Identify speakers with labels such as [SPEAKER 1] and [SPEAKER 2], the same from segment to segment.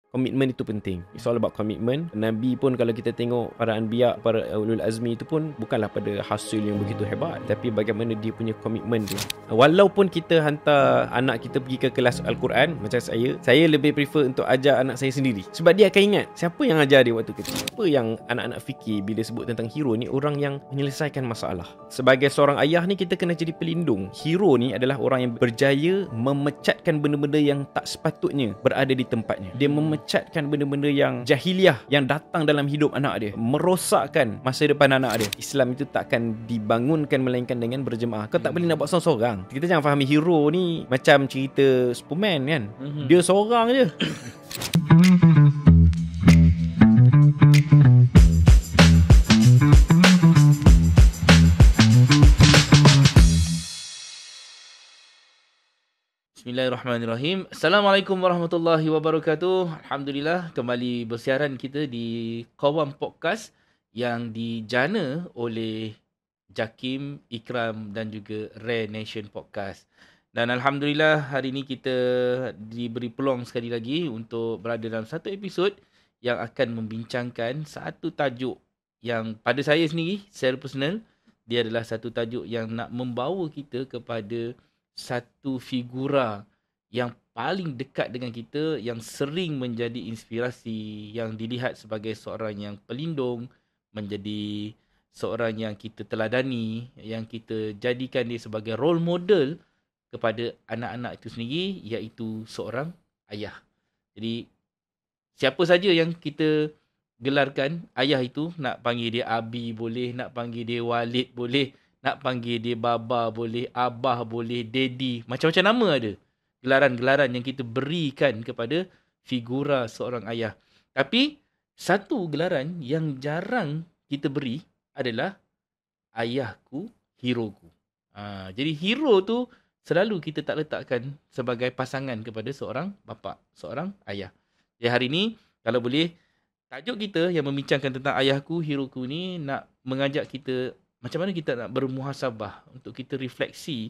[SPEAKER 1] komitmen itu penting. It's all about commitment. Nabi pun kalau kita tengok para anbiya, para ulul azmi itu pun bukanlah pada hasil yang begitu hebat, tapi bagaimana dia punya komitmen tu. Walaupun kita hantar anak kita pergi ke kelas Al-Quran, macam saya lebih prefer untuk ajar anak saya sendiri. Sebab dia akan ingat siapa yang ajar dia waktu kecil. Apa yang anak-anak fikir bila sebut tentang hero ni, orang yang menyelesaikan masalah. Sebagai seorang ayah ni, kita kena jadi pelindung. Hero ni adalah orang yang berjaya memecatkan benda-benda yang tak sepatutnya berada di tempatnya. Dia memecatkan benda-benda yang jahiliah yang datang dalam hidup anak dia, merosakkan masa depan anak dia. Islam itu takkan dibangunkan melainkan dengan berjemaah. Kau tak boleh nak buat seorang-seorang. Kita jangan fahami hero ni macam cerita Superman kan. Dia seorang je.
[SPEAKER 2] Bismillahirrahmanirrahim. Assalamualaikum warahmatullahi wabarakatuh. Alhamdulillah, kembali bersiaran kita di Qawam Podcast yang dijana oleh Jakim, Ikram dan juga Rare Nation Podcast. Dan Alhamdulillah, hari ini kita diberi peluang sekali lagi untuk berada dalam satu episod yang akan membincangkan satu tajuk yang pada saya sendiri, secara personal, dia adalah satu tajuk yang nak membawa kita kepada satu figura yang paling dekat dengan kita, yang sering menjadi inspirasi, yang dilihat sebagai seorang yang pelindung, menjadi seorang yang kita teladani, yang kita jadikan dia sebagai role model kepada anak-anak itu sendiri, iaitu seorang ayah. Jadi siapa saja yang kita gelarkan ayah itu, nak panggil dia Abi boleh, nak panggil dia Walid boleh, nak panggil dia Baba boleh, Abah boleh, Daddy. Macam-macam nama ada. Gelaran-gelaran yang kita berikan kepada figura seorang ayah. Tapi, satu gelaran yang jarang kita beri adalah ayahku, heroku. Jadi, hero tu selalu kita tak letakkan sebagai pasangan kepada seorang bapa, seorang ayah. Jadi, hari ni, kalau boleh, tajuk kita yang membincangkan tentang ayahku, heroku ni nak mengajak kita macam mana kita nak bermuhasabah, untuk kita refleksi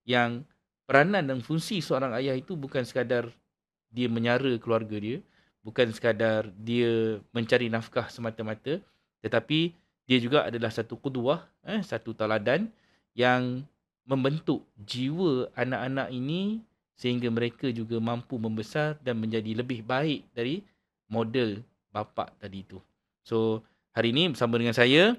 [SPEAKER 2] yang peranan dan fungsi seorang ayah itu bukan sekadar dia menyara keluarga dia, bukan sekadar dia mencari nafkah semata-mata, tetapi dia juga adalah satu qudwah, satu teladan yang membentuk jiwa anak-anak ini sehingga mereka juga mampu membesar dan menjadi lebih baik dari model bapa tadi itu. So, hari ini bersama dengan saya,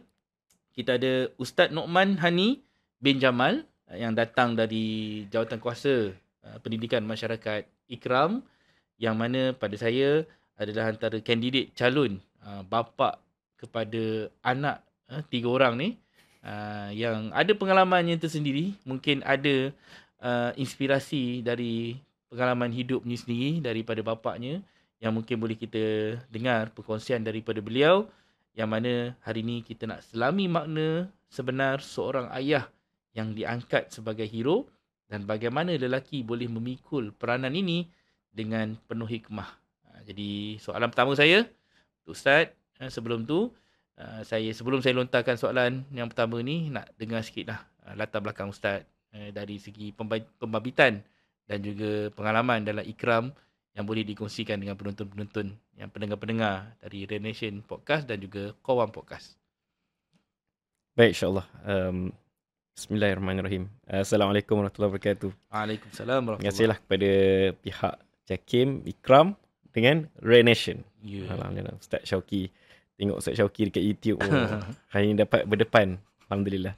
[SPEAKER 2] kita ada Ustaz Nockman Hani bin Jamal yang datang dari Jawatankuasa Pendidikan Masyarakat Ikram, yang mana pada saya adalah antara kandidat calon bapa kepada anak 3 orang ni, yang ada pengalamannya tersendiri. Mungkin ada inspirasi dari pengalaman hidupnya sendiri daripada bapaknya, yang mungkin boleh kita dengar perkongsian daripada beliau, yang mana hari ini kita nak selami makna sebenar seorang ayah yang diangkat sebagai hero dan bagaimana lelaki boleh memikul peranan ini dengan penuh hikmah. Jadi soalan pertama saya, Ustaz, sebelum saya lontarkan soalan yang pertama ni, nak dengar sikitlah latar belakang Ustaz dari segi pembabitan dan juga pengalaman dalam Ikram yang boleh dikongsikan dengan penonton-penonton, yang pendengar-pendengar dari Rare Nation Podcast dan juga Qawam Podcast.
[SPEAKER 1] Baik, insyaAllah. Bismillahirrahmanirrahim. Assalamualaikum warahmatullahi wabarakatuh.
[SPEAKER 2] Waalaikumsalam warahmatullahi.
[SPEAKER 1] Terima kasihlah kepada pihak Jakim, Ikram dengan Rare Nation. Alhamdulillah. Ustaz Syauqi. Tengok Ustaz Syauqi dekat YouTube. Hari ini dapat berdepan. Alhamdulillah.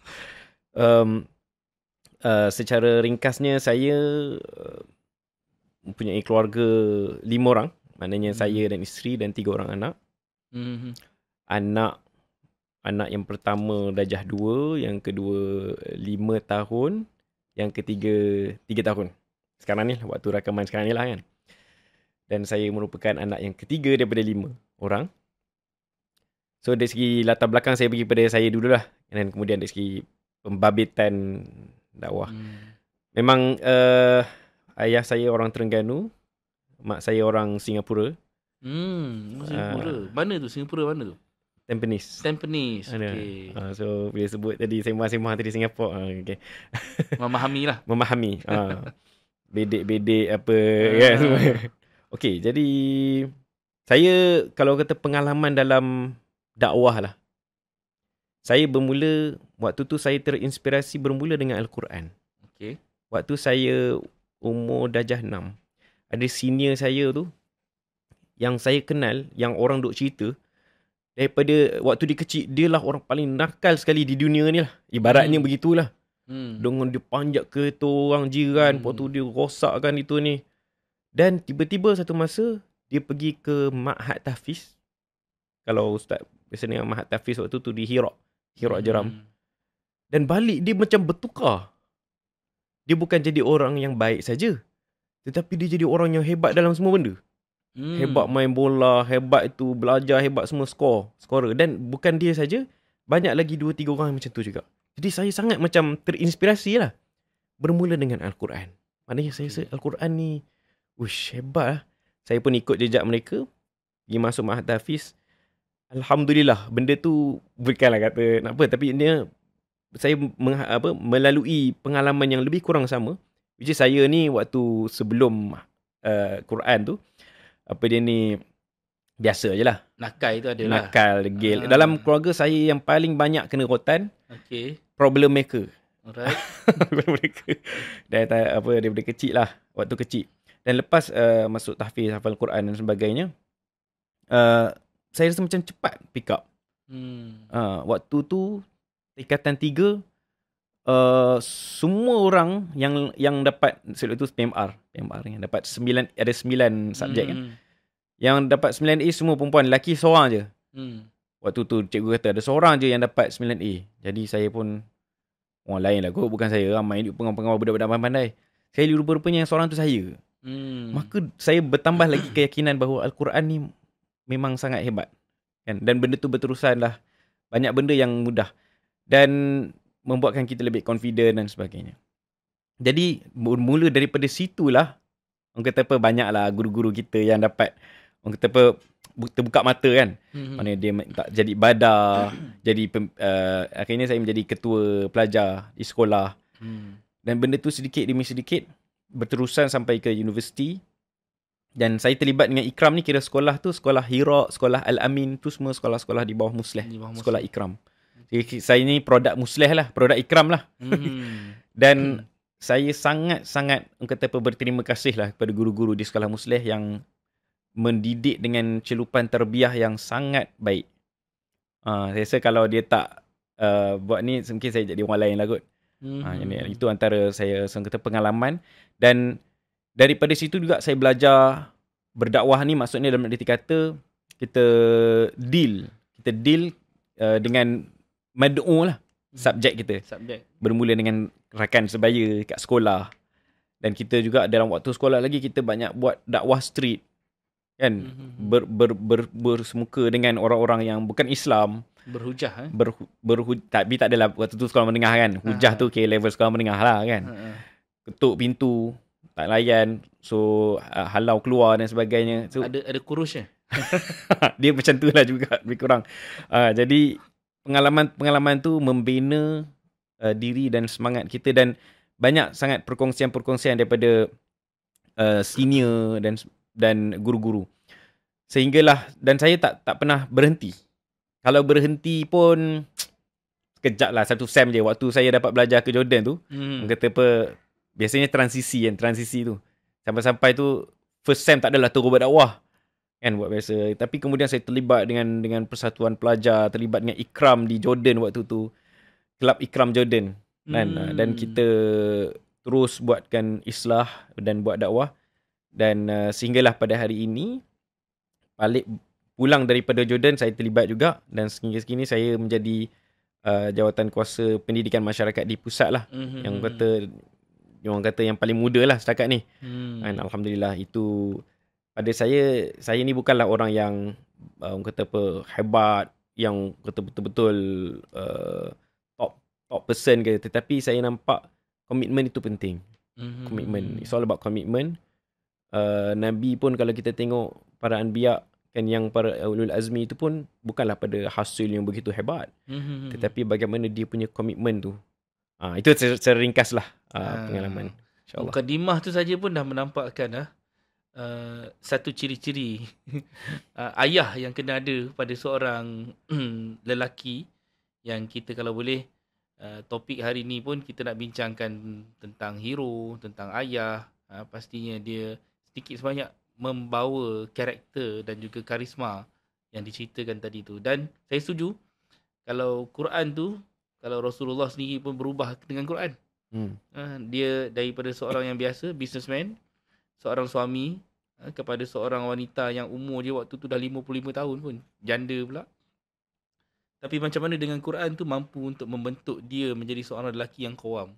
[SPEAKER 1] Secara ringkasnya, saya mempunyai keluarga 5 orang. Maknanya saya dan isteri dan 3 orang anak. Anak yang pertama darjah 2, yang kedua 5 tahun, yang ketiga 3 tahun. Sekarang ni, waktu rakaman sekarang ni lah kan. Dan saya merupakan anak yang ketiga daripada 5 orang. So dari segi latar belakang saya bagi pada saya dululah. Dan kemudian dari segi pembabitan dakwah. Memang ayah saya orang Terengganu, mak saya orang Singapura.
[SPEAKER 2] Singapura. Mana tu? Singapura mana tu?
[SPEAKER 1] Tampines.
[SPEAKER 2] Okay.
[SPEAKER 1] So bila sebut tadi sembang-sembang tadi Singapura, okay.
[SPEAKER 2] Memahami lah.
[SPEAKER 1] Bedek-bedek apa kan semua. Okay, jadi Saya kalau kata pengalaman dalam dakwah lah. Saya bermula, waktu tu saya terinspirasi bermula dengan Al-Quran.
[SPEAKER 2] Okey.
[SPEAKER 1] Waktu saya umur darjah 6. Ada senior saya tu, yang saya kenal, yang orang duk cerita, daripada waktu dia kecil, dia lah orang paling nakal sekali di dunia ni lah. Ibaratnya begitulah. Dengan dia panjat kereta orang jiran, lepas tu dia rosakkan itu ni. Dan tiba-tiba satu masa, dia pergi ke Ma'had Tahfiz. Kalau Ustaz biasa dengan Ma'had Tahfiz waktu tu di Hira Jeram. Dan balik dia macam bertukar. Dia bukan jadi orang yang baik saja, tetapi dia jadi orang yang hebat dalam semua benda. Hebat main bola, hebat itu belajar, hebat semua scorer. Dan bukan dia saja, banyak lagi 2-3 orang macam tu juga. Jadi saya sangat macam terinspirasi lah. Bermula dengan Al-Quran. Maknanya saya rasa Al-Quran ni hebat lah. Saya pun ikut jejak mereka, pergi masuk Ma'had Tahfiz. Alhamdulillah, benda tu bukanlah kata nak apa, tapi dia saya melalui pengalaman yang lebih kurang sama. Which is saya ni waktu sebelum Quran tu, apa dia ni, biasa je lah.
[SPEAKER 2] Nakal itu ada lah.
[SPEAKER 1] Nakal, degil. Dalam keluarga saya yang paling banyak kena rotan, problem maker.
[SPEAKER 2] Alright.
[SPEAKER 1] Problem maker. Dan daripada kecil lah, waktu kecil. Dan lepas masuk tahfiz, hafal Quran dan sebagainya, saya rasa macam cepat pick up. Waktu tu tingkatan 3, semua orang yang dapat sebelum itu PMR yang dapat 9, ada 9 subjek kan. Yang dapat 9A semua perempuan, lelaki seorang je. Waktu tu cikgu kata ada seorang je yang dapat 9A. Jadi saya pun, orang lain lah kot, bukan saya, ramai pengawal budak-budak pandai. Saya rupa-rupanya yang seorang tu saya. Maka saya bertambah lagi keyakinan bahawa Al-Quran ni memang sangat hebat kan? Dan benda tu berterusan lah. Banyak benda yang mudah dan membuatkan kita lebih confident dan sebagainya. Jadi bermula daripada situlah, orang kata apa, banyaklah guru-guru kita yang dapat, orang kata apa, terbuka mata kan. Mana dia tak jadi badar, jadi akhirnya saya menjadi ketua pelajar di sekolah. Dan benda tu sedikit demi sedikit berterusan sampai ke universiti. Dan saya terlibat dengan Ikram ni, kira sekolah tu, sekolah Hira, sekolah Al-Amin tu semua sekolah-sekolah di bawah Musleh. Sekolah Ikram. Jadi saya ni produk Musleh lah, produk Ikram lah. Dan saya sangat-sangat, orang kata apa, berterima kasih lah kepada guru-guru di sekolah Musleh yang mendidik dengan celupan terbiah yang sangat baik. Saya rasa kalau dia tak buat ni, mungkin saya jadi orang lain lah kot. Itu antara saya kata pengalaman. Dan daripada situ juga saya belajar berdakwah ni, maksudnya dalam arti kata kita deal dengan mad'u lah, subjek kita. Bermula dengan rakan sebaya kat sekolah. Dan kita juga dalam waktu sekolah lagi kita banyak buat dakwah street kan. Bersemuka dengan orang-orang yang bukan Islam.
[SPEAKER 2] Berhujah
[SPEAKER 1] tapi tak adalah waktu tu sekolah menengah kan. Hujah tu level sekolah menengah lah kan. Ketuk pintu, tak layan, so halau keluar dan sebagainya. So,
[SPEAKER 2] ada kurusnya.
[SPEAKER 1] Dia macam tu lah juga, lebih kurang. Jadi pengalaman tu membina diri dan semangat kita, dan banyak sangat perkongsian-perkongsian daripada senior dan guru-guru. Sehinggalah, dan saya tak pernah berhenti. Kalau berhenti pun sekejap lah, 1 sem je. Waktu saya dapat belajar ke Jordan tu, kata apa, biasanya transisi tu. Sampai-sampai tu first sem tak adalah terus buat dakwah kan, buat biasa. Tapi kemudian saya terlibat dengan persatuan pelajar, terlibat dengan Ikram di Jordan waktu tu. Kelab Ikram Jordan kan. Dan kita terus buatkan islah dan buat dakwah. Dan sehinggalah pada hari ini, balik pulang daripada Jordan, saya terlibat juga. Dan sehingga kini saya menjadi jawatan kuasa pendidikan masyarakat di pusat lah. Yang orang kata yang paling muda lah setakat ni. Dan Alhamdulillah, itu pada saya ni bukanlah orang yang orang kata apa, hebat, yang kata betul-betul top person ke, tetapi saya nampak komitmen itu penting. Komitmen, it's all about commitment. Nabi pun kalau kita tengok para anbiya kan, yang para ulul azmi itu pun bukanlah pada hasil yang begitu hebat, tetapi bagaimana dia punya komitmen tu. Itu secara ringkas lah pengalaman. InsyaAllah.
[SPEAKER 2] Mukadimah tu saja pun dah menampakkan satu ciri-ciri ayah yang kena ada pada seorang lelaki, yang kita kalau boleh topik hari ni pun kita nak bincangkan tentang hero, tentang ayah. Pastinya dia sedikit sebanyak membawa karakter dan juga karisma yang diceritakan tadi tu. Dan saya setuju kalau Quran tu, kalau Rasulullah sendiri pun berubah dengan Quran. Dia daripada seorang yang biasa, businessman, seorang suami, kepada seorang wanita yang umur dia waktu tu dah 55 tahun pun, janda pula. Tapi macam mana dengan Quran tu mampu untuk membentuk dia menjadi seorang lelaki yang qawam.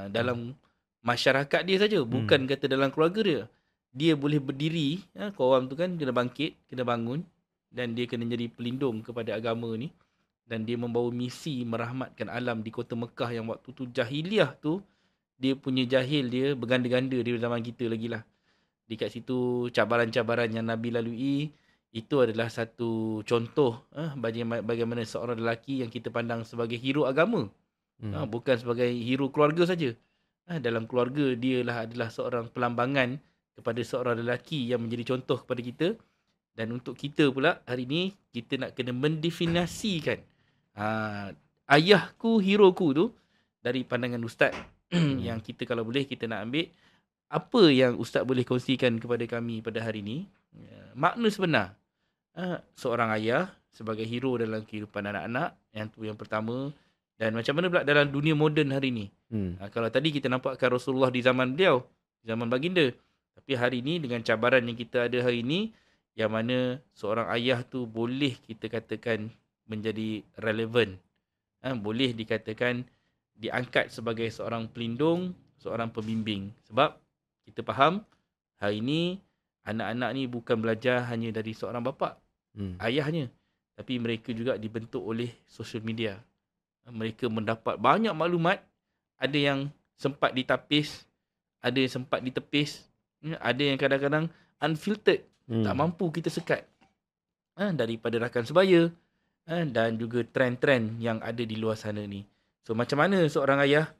[SPEAKER 2] Dalam masyarakat dia saja, bukan kata dalam keluarga dia. Dia boleh berdiri, qawam tu kan kena bangkit, kena bangun, dan dia kena jadi pelindung kepada agama ni. Dan dia membawa misi merahmatkan alam di kota Mekah yang waktu tu jahiliah tu, dia punya jahil dia berganda-ganda di zaman kita lagi lah. Dekat situ cabaran-cabaran yang Nabi lalui, itu adalah satu contoh bagaimana seorang lelaki yang kita pandang sebagai hero agama. Bukan sebagai hero keluarga saja. Dalam keluarga dia adalah seorang pelambangan kepada seorang lelaki yang menjadi contoh kepada kita. Dan untuk kita pula hari ni, kita nak kena mendefinisikan ayahku, heroku tu dari pandangan ustaz. Yang kita kalau boleh kita nak ambil apa yang ustaz boleh kongsikan kepada kami pada hari ni. Makna sebenar seorang ayah sebagai hero dalam kehidupan anak-anak, yang tu yang pertama. Dan macam mana pula dalam dunia moden hari ni. Kalau tadi kita nampakkan Rasulullah di zaman beliau, di zaman baginda. Tapi hari ni dengan cabaran yang kita ada hari ni, yang mana seorang ayah tu boleh kita katakan menjadi relevan. Boleh dikatakan diangkat sebagai seorang pelindung, seorang pembimbing. Sebab kita faham hari ni anak-anak ni bukan belajar hanya dari seorang bapa, ayahnya. Tapi mereka juga dibentuk oleh social media. Mereka mendapat banyak maklumat. Ada yang sempat ditapis, ada yang sempat ditepis, ada yang kadang-kadang unfiltered, tak mampu kita sekat. Daripada rakan sebaya dan juga trend-trend yang ada di luar sana ni. So macam mana seorang ayah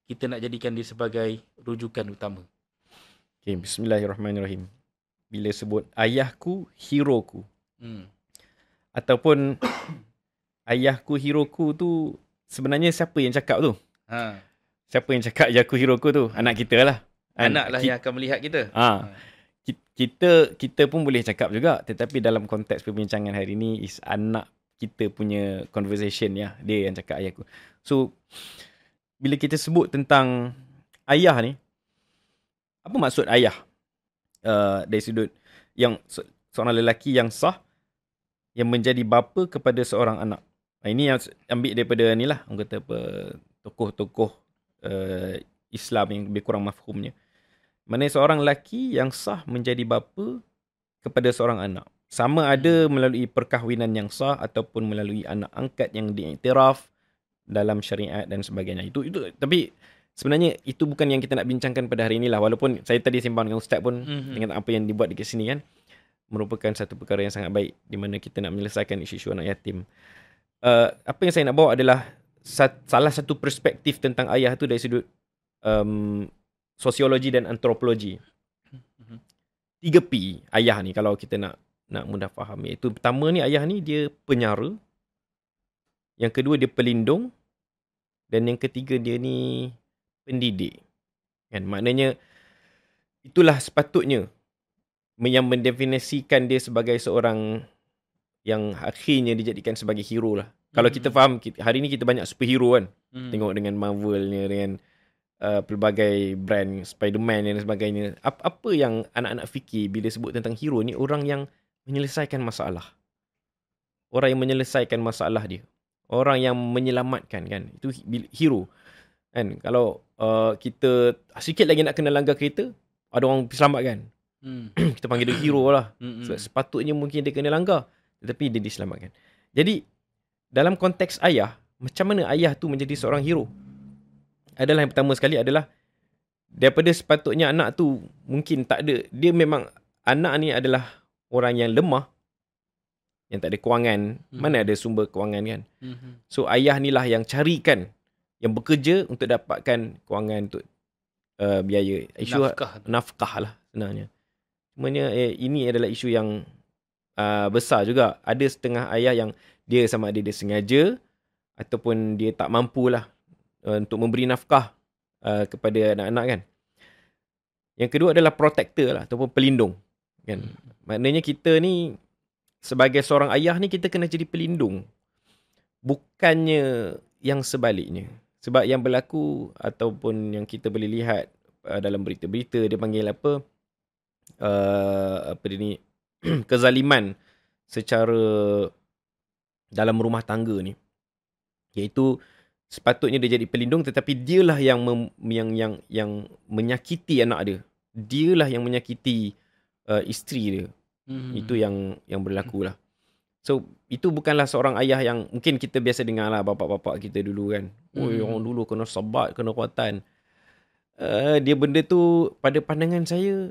[SPEAKER 2] kita nak jadikan dia sebagai rujukan utama?
[SPEAKER 1] Okay, bismillahirrahmanirrahim. Bila sebut ayahku, heroku. Ataupun ayahku, heroku tu sebenarnya siapa yang cakap tu? Siapa yang cakap ayahku, heroku tu? Anak kita lah.
[SPEAKER 2] Anak lah yang akan melihat kita.
[SPEAKER 1] Kita pun boleh cakap juga. Tetapi dalam konteks perbincangan hari ni is anak kita punya conversation ya. Dia yang cakap ayahku. So bila kita sebut tentang ayah ni, apa maksud ayah? Dari sudut yang seorang lelaki yang sah, yang menjadi bapa kepada seorang anak. Ini yang ambil daripada ni lah, orang kata apa, tokoh-tokoh Islam yang lebih kurang mafhumnya. Mana seorang lelaki yang sah menjadi bapa kepada seorang anak. Sama ada melalui perkahwinan yang sah ataupun melalui anak angkat yang diiktiraf dalam syariat dan sebagainya. Itu tapi sebenarnya itu bukan yang kita nak bincangkan pada hari inilah. Walaupun saya tadi sembang dengan ustaz pun dengan apa yang dibuat dekat sini kan, merupakan satu perkara yang sangat baik di mana kita nak menyelesaikan isu-isu anak yatim. Apa yang saya nak bawa adalah salah satu perspektif tentang ayah tu dari sudut sosiologi dan antropologi. 3P ayah ni kalau kita nak mudah faham. Iaitu pertama ni, ayah ni dia penyara. Yang kedua dia pelindung. Dan yang ketiga dia ni pendidik. Kan? Maknanya itulah sepatutnya yang mendefinisikan dia sebagai seorang yang akhirnya dijadikan sebagai hero lah. Kalau kita faham, hari ni kita banyak superhero kan. Tengok dengan Marvelnya, dengan pelbagai brand Spiderman dan sebagainya. Apa yang anak-anak fikir bila sebut tentang hero ni? Orang yang menyelesaikan masalah. Orang yang menyelesaikan masalah dia. Orang yang menyelamatkan kan. Itu hero. Kan? Kalau kita sikit lagi nak kena langgar kereta, ada orang selamatkan. Kita panggil dia hero lah. Sepatutnya mungkin dia kena langgar, tetapi dia diselamatkan. Jadi dalam konteks ayah, macam mana ayah tu menjadi seorang hero? Adalah yang pertama sekali adalah daripada sepatutnya anak tu mungkin tak ada, dia memang anak ni adalah orang yang lemah, yang tak ada kewangan. Mana ada sumber kewangan kan? So ayah ni lah yang carikan, yang bekerja untuk dapatkan kewangan untuk biaya isu nafkah lah sebenarnya. Semuanya ini adalah isu yang besar juga. Ada setengah ayah yang dia sama ada dia sengaja ataupun dia tak mampulah untuk memberi nafkah kepada anak-anak kan. Yang kedua adalah protector lah ataupun pelindung kan. Maknanya kita ni sebagai seorang ayah ni kita kena jadi pelindung. Bukannya yang sebaliknya. Sebab yang berlaku ataupun yang kita boleh lihat dalam berita-berita dia panggil apa dia ni kezaliman secara dalam rumah tangga ni, iaitu sepatutnya dia jadi pelindung tetapi dialah yang menyakiti anak dia, dialah yang menyakiti isteri dia. Itu yang berlaku lah. So itu bukanlah seorang ayah yang mungkin kita biasa dengar lah bapak-bapak kita dulu kan, orang dulu kena sabat, kena kuatan. Dia benda tu pada pandangan saya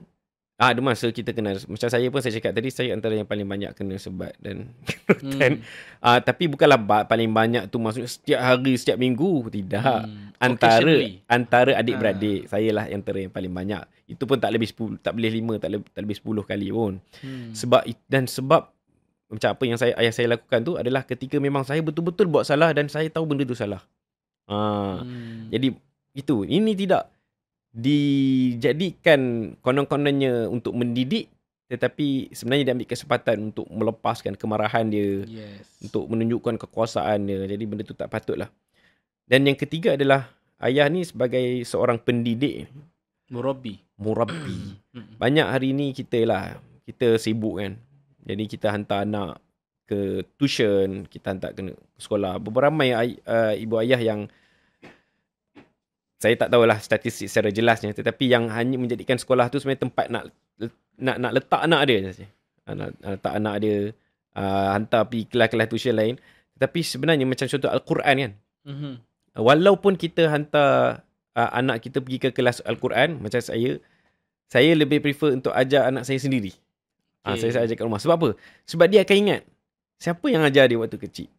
[SPEAKER 1] ada masa kita kena, macam saya pun saya cakap tadi, saya antara yang paling banyak kena sebat dan kerutan. Tapi bukanlah paling banyak tu maksudnya setiap hari, setiap minggu. Tidak. Antara adik-beradik, saya lah antara yang paling banyak. Itu pun tak lebih 10, tak boleh 5, tak lebih 10 kali pun. Sebab macam apa yang ayah saya lakukan tu adalah ketika memang saya betul-betul buat salah dan saya tahu benda tu salah. Jadi ini tidak dijadikan konon-kononnya untuk mendidik, tetapi sebenarnya dia ambil kesempatan untuk melepaskan kemarahan dia, untuk menunjukkan kekuasaan dia. Jadi benda tu tak patutlah. Dan yang ketiga adalah ayah ni sebagai seorang pendidik,
[SPEAKER 2] murabbi.
[SPEAKER 1] Banyak hari ni kita sibuk kan. Jadi kita hantar anak ke tuition, kita hantar ke sekolah. Beramai ibu ayah yang saya tak tahulah statistik secara jelasnya, tetapi yang hanya menjadikan sekolah tu sebenarnya tempat nak letak anak dia saja. Letak anak dia, hantar pergi kelas-kelas tuition lain. Tetapi sebenarnya macam contoh Al-Quran kan. Walaupun kita hantar anak kita pergi ke kelas Al-Quran, macam saya lebih prefer untuk ajar anak saya sendiri. Saya ajar kat rumah. Sebab apa? Sebab dia akan ingat siapa yang ajar dia waktu kecil.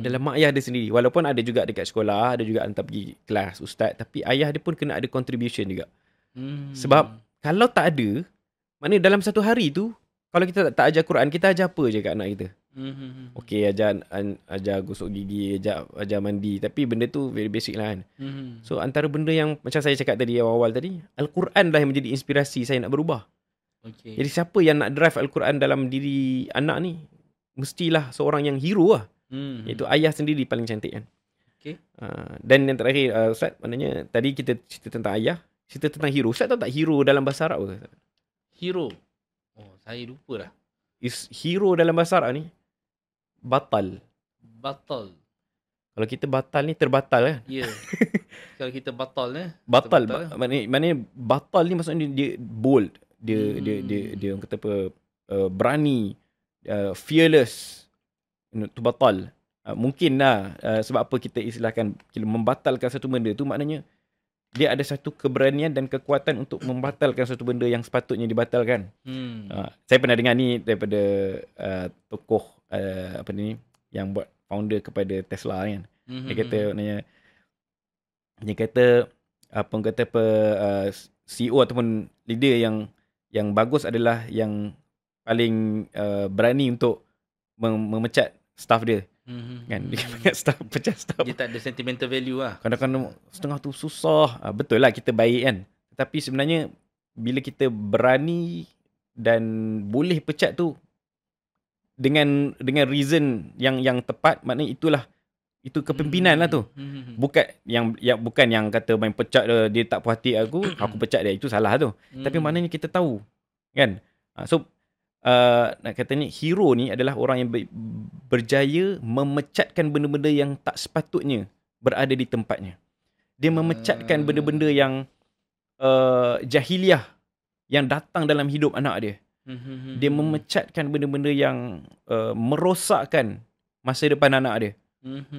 [SPEAKER 1] Adalah mak ayah dia sendiri. Walaupun ada juga dekat sekolah, ada juga hantar pergi kelas ustaz, tapi ayah dia pun kena ada contribution juga. Sebab kalau tak ada, maknanya dalam satu hari tu, kalau kita tak ajar Quran, kita ajar apa je kat anak kita? Okey, ajar gosok gigi, ajar mandi, tapi benda tu very basic lah kan. So antara benda yang macam saya cakap tadi awal tadi, Al-Quran lah yang menjadi inspirasi saya nak berubah. Jadi siapa yang nak drive Al-Quran dalam diri anak ni, mestilah seorang yang hero lah. Iaitu ayah sendiri paling cantik kan. Dan yang terakhir Ustaz, maknanya tadi kita cerita tentang ayah, cerita tentang hero. Ustaz tahu tak hero dalam bahasa Arab apa?
[SPEAKER 2] Hero? Saya lupa dah.
[SPEAKER 1] Hero dalam bahasa Arab ni batal. Kalau kita batal ni terbatal kan?
[SPEAKER 2] Ya. Kalau kita batal ni
[SPEAKER 1] batal. Maknanya batal ni maksudnya dia bold. Dia orang kata apa, berani, fearless. Tu batal. Mungkin lah sebab apa kita istilahkan membatalkan satu benda tu, maknanya dia ada satu keberanian dan kekuatan untuk membatalkan satu benda yang sepatutnya dibatalkan. Saya pernah dengar ni daripada tokoh apa ni yang buat founder kepada Tesla kan. Dia kata CEO ataupun leader yang bagus adalah yang paling berani untuk memecat staff dia. Kan dia pecat staff.
[SPEAKER 2] Dia tak ada sentimental value lah.
[SPEAKER 1] Kadang-kadang setengah tu susah. Betul lah kita baik kan. Tapi sebenarnya bila kita berani dan boleh pecat tu dengan reason yang tepat, maknanya itu kepimpinan lah tu. Bukan yang kata main pecat dia tak puas hati aku pecat dia. Itu salah tu. Tapi maknanya kita tahu kan. So nak katanya hero ni adalah orang yang berjaya memecatkan benda-benda yang tak sepatutnya berada di tempatnya. Dia memecatkan benda-benda yang jahiliah yang datang dalam hidup anak dia. Dia memecatkan benda-benda yang merosakkan masa depan anak dia.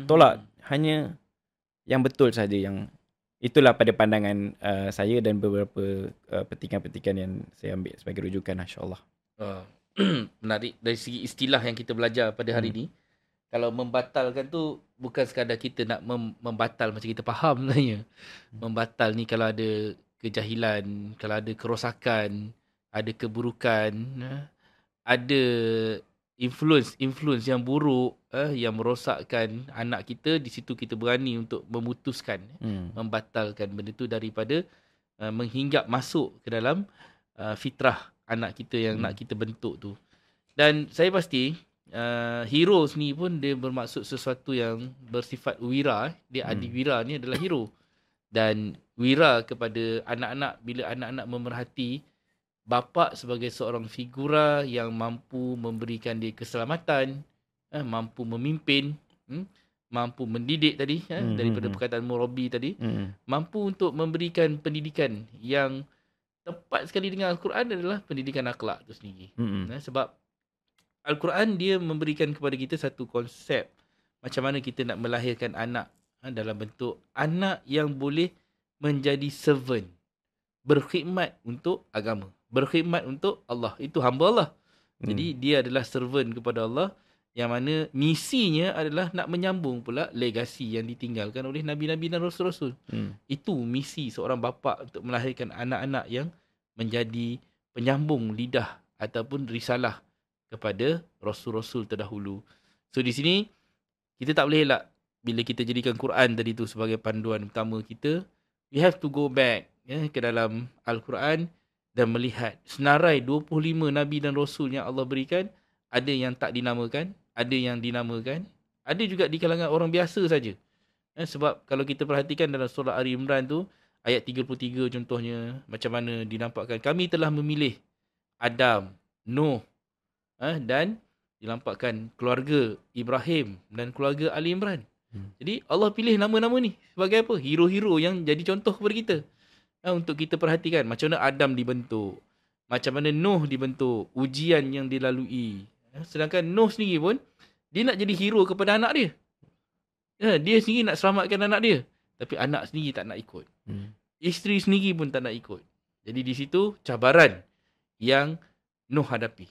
[SPEAKER 1] Tolak hanya yang betul saja, yang itulah pada pandangan saya dan beberapa petikan-petikan yang saya ambil sebagai rujukan, insya-Allah.
[SPEAKER 2] Menarik dari segi istilah yang kita belajar pada hari ni. Kalau membatalkan tu bukan sekadar kita nak membatal macam kita faham sebenarnya. Membatal ni kalau ada kejahilan, kalau ada kerosakan, ada keburukan, ada influence yang buruk yang merosakkan anak kita, di situ kita berani untuk memutuskan, membatalkan benda tu daripada menghinggap masuk ke dalam fitrah anak kita yang nak kita bentuk tu. Dan saya pasti hero ni pun dia bermaksud sesuatu yang bersifat wira. Dia adiwira ni adalah hero. Dan wira kepada anak-anak, bila anak-anak memerhati bapa sebagai seorang figura yang mampu memberikan dia keselamatan, mampu memimpin, mampu mendidik tadi, daripada perkataan murabbi tadi, mampu untuk memberikan pendidikan yang tepat sekali dengan Al-Quran adalah pendidikan akhlak tu sendiri. Sebab Al-Quran dia memberikan kepada kita satu konsep macam mana kita nak melahirkan anak dalam bentuk anak yang boleh menjadi servant, berkhidmat untuk agama, berkhidmat untuk Allah. Itu hamba Allah. Jadi dia adalah servant kepada Allah, yang mana misinya adalah nak menyambung pula legasi yang ditinggalkan oleh Nabi-Nabi dan Rasul-Rasul. Itu misi seorang bapa untuk melahirkan anak-anak yang menjadi penyambung lidah ataupun risalah kepada Rasul-Rasul terdahulu. So di sini kita tak boleh elak bila kita jadikan Quran tadi tu sebagai panduan utama kita. We have to go back ke dalam Al-Quran dan melihat senarai 25 Nabi dan Rasul yang Allah berikan. Ada yang tak dinamakan, ada yang dinamakan, ada juga di kalangan orang biasa saja. Sebab kalau kita perhatikan dalam surah Ali Imran tu, ayat 33 contohnya, macam mana dinampakkan kami telah memilih Adam, Nuh, dan dinampakkan keluarga Ibrahim dan keluarga Ali Imran. Jadi Allah pilih nama-nama ni sebagai apa? Hero-hero yang jadi contoh kepada kita. Untuk kita perhatikan macam mana Adam dibentuk, macam mana Nuh dibentuk, ujian yang dilalui. Sedangkan Nuh sendiri pun, dia nak jadi hero kepada anak dia. Dia sendiri nak selamatkan anak dia. Tapi anak sendiri tak nak ikut. Isteri sendiri pun tak nak ikut. Jadi di situ cabaran yang Nuh hadapi.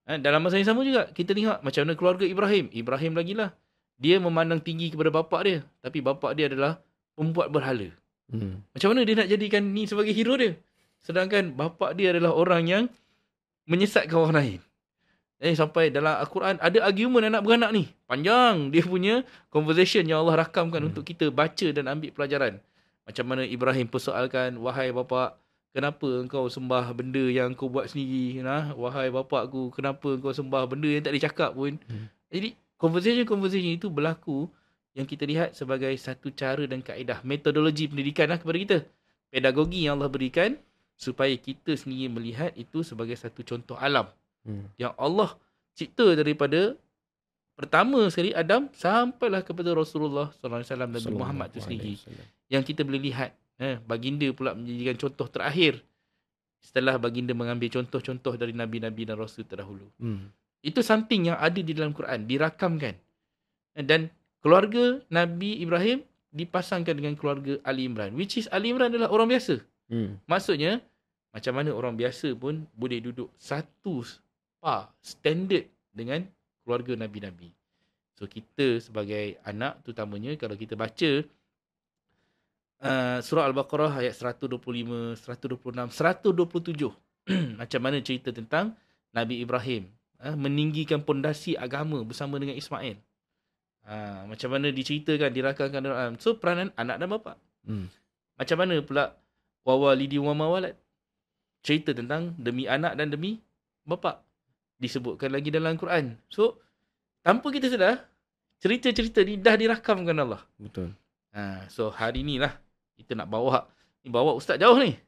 [SPEAKER 2] Dalam masa yang sama juga, kita tengok macam mana keluarga Ibrahim. Ibrahim lagi lah. Dia memandang tinggi kepada bapak dia. Tapi bapak dia adalah pembuat berhala. Macam mana dia nak jadikan ni sebagai hero dia? Sedangkan bapak dia adalah orang yang menyesatkan orang lain. Sampai dalam Al-Quran ada argument anak beranak ni. Panjang dia punya conversation yang Allah rakamkan untuk kita baca dan ambil pelajaran. Macam mana Ibrahim persoalkan, wahai bapak, kenapa engkau sembah benda yang kau buat sendiri? Wahai bapakku, kenapa engkau sembah benda yang tak dicakap pun? Jadi conversation itu berlaku yang kita lihat sebagai satu cara dan kaedah metodologi pendidikan kepada kita. Pedagogi yang Allah berikan supaya kita sendiri melihat itu sebagai satu contoh alam. Yang Allah cipta daripada pertama sekali Adam sampailah kepada Rasulullah SAW dan Nabi Muhammad itu sendiri. Yang kita boleh lihat. Baginda pula menjadikan contoh terakhir setelah baginda mengambil contoh-contoh dari Nabi-Nabi dan Rasul terdahulu. Itu something yang ada di dalam Quran, dirakamkan. Dan keluarga Nabi Ibrahim dipasangkan dengan keluarga Ali Imran. Which is Ali Imran adalah orang biasa. Maksudnya, macam mana orang biasa pun boleh duduk satu standard dengan keluarga Nabi-Nabi. So, kita sebagai anak, terutamanya kalau kita baca surah Al-Baqarah ayat 125, 126, 127. Macam mana cerita tentang Nabi Ibrahim meninggikan pondasi agama bersama dengan Ismail. Macam mana diceritakan, dirakamkan dalam. So, peranan anak dan bapa. Macam mana pula wawalidi wa mawalad. Cerita tentang demi anak dan demi bapa. Disebutkan lagi dalam Quran. So, tanpa kita sedar, cerita-cerita ni dah dirakamkan Allah.
[SPEAKER 1] Betul.
[SPEAKER 2] So, hari ni lah kita nak bawa ustaz jauh ni.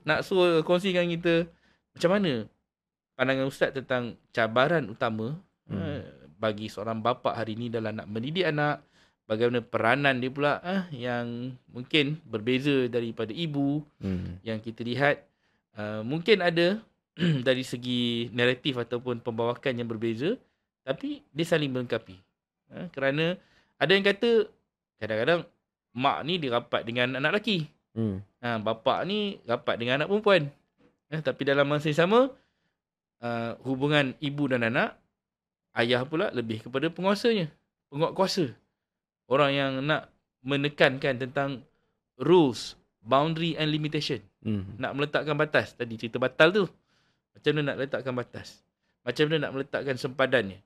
[SPEAKER 2] Nak suruh kongsikan kita macam mana pandangan ustaz tentang cabaran utama bagi seorang bapa hari ni dalam nak mendidik anak. Bagaimana peranan dia pula yang mungkin berbeza daripada ibu. Yang kita lihat mungkin ada dari segi naratif ataupun pembawakan yang berbeza, tapi dia saling melengkapi. Kerana ada yang kata kadang-kadang mak ni dia rapat dengan anak lelaki. Bapa ni rapat dengan anak perempuan. Tapi dalam masa yang sama, hubungan ibu dan anak, ayah pula lebih kepada penguasanya, penguat kuasa. Orang yang nak menekankan tentang rules, boundary and limitation. Nak meletakkan batas. Tadi cerita batal tu. Macam mana nak letakkan batas? Macam mana nak meletakkan sempadannya?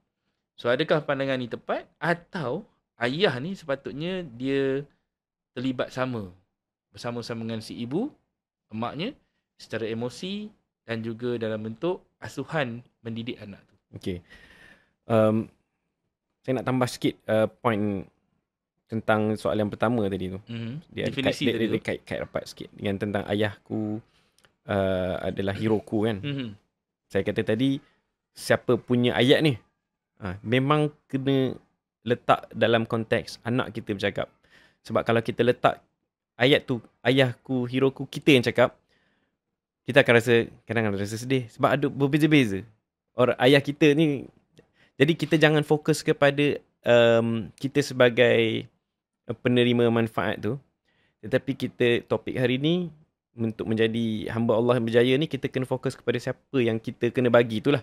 [SPEAKER 2] So, adakah pandangan ni tepat? Atau ayah ni sepatutnya dia terlibat bersama-sama dengan si ibu, emaknya, secara emosi dan juga dalam bentuk asuhan mendidik anak tu.
[SPEAKER 1] Okay. Saya nak tambah sikit point tentang soalan yang pertama tadi tu. Dia
[SPEAKER 2] Definisi tadi tu.
[SPEAKER 1] kait rapat sikit dengan tentang ayahku adalah heroku kan. Saya kata tadi, siapa punya ayat ni, memang kena letak dalam konteks anak kita bercakap. Sebab kalau kita letak ayat tu, ayahku, heroku, kita yang cakap, kita akan kadang-kadang rasa sedih. Sebab ada berbeza-beza. Orang ayah kita ni, jadi kita jangan fokus kepada kita sebagai penerima manfaat tu. Tetapi topik hari ni, untuk menjadi hamba Allah yang berjaya ni, kita kena fokus kepada siapa yang kita kena bagi itulah.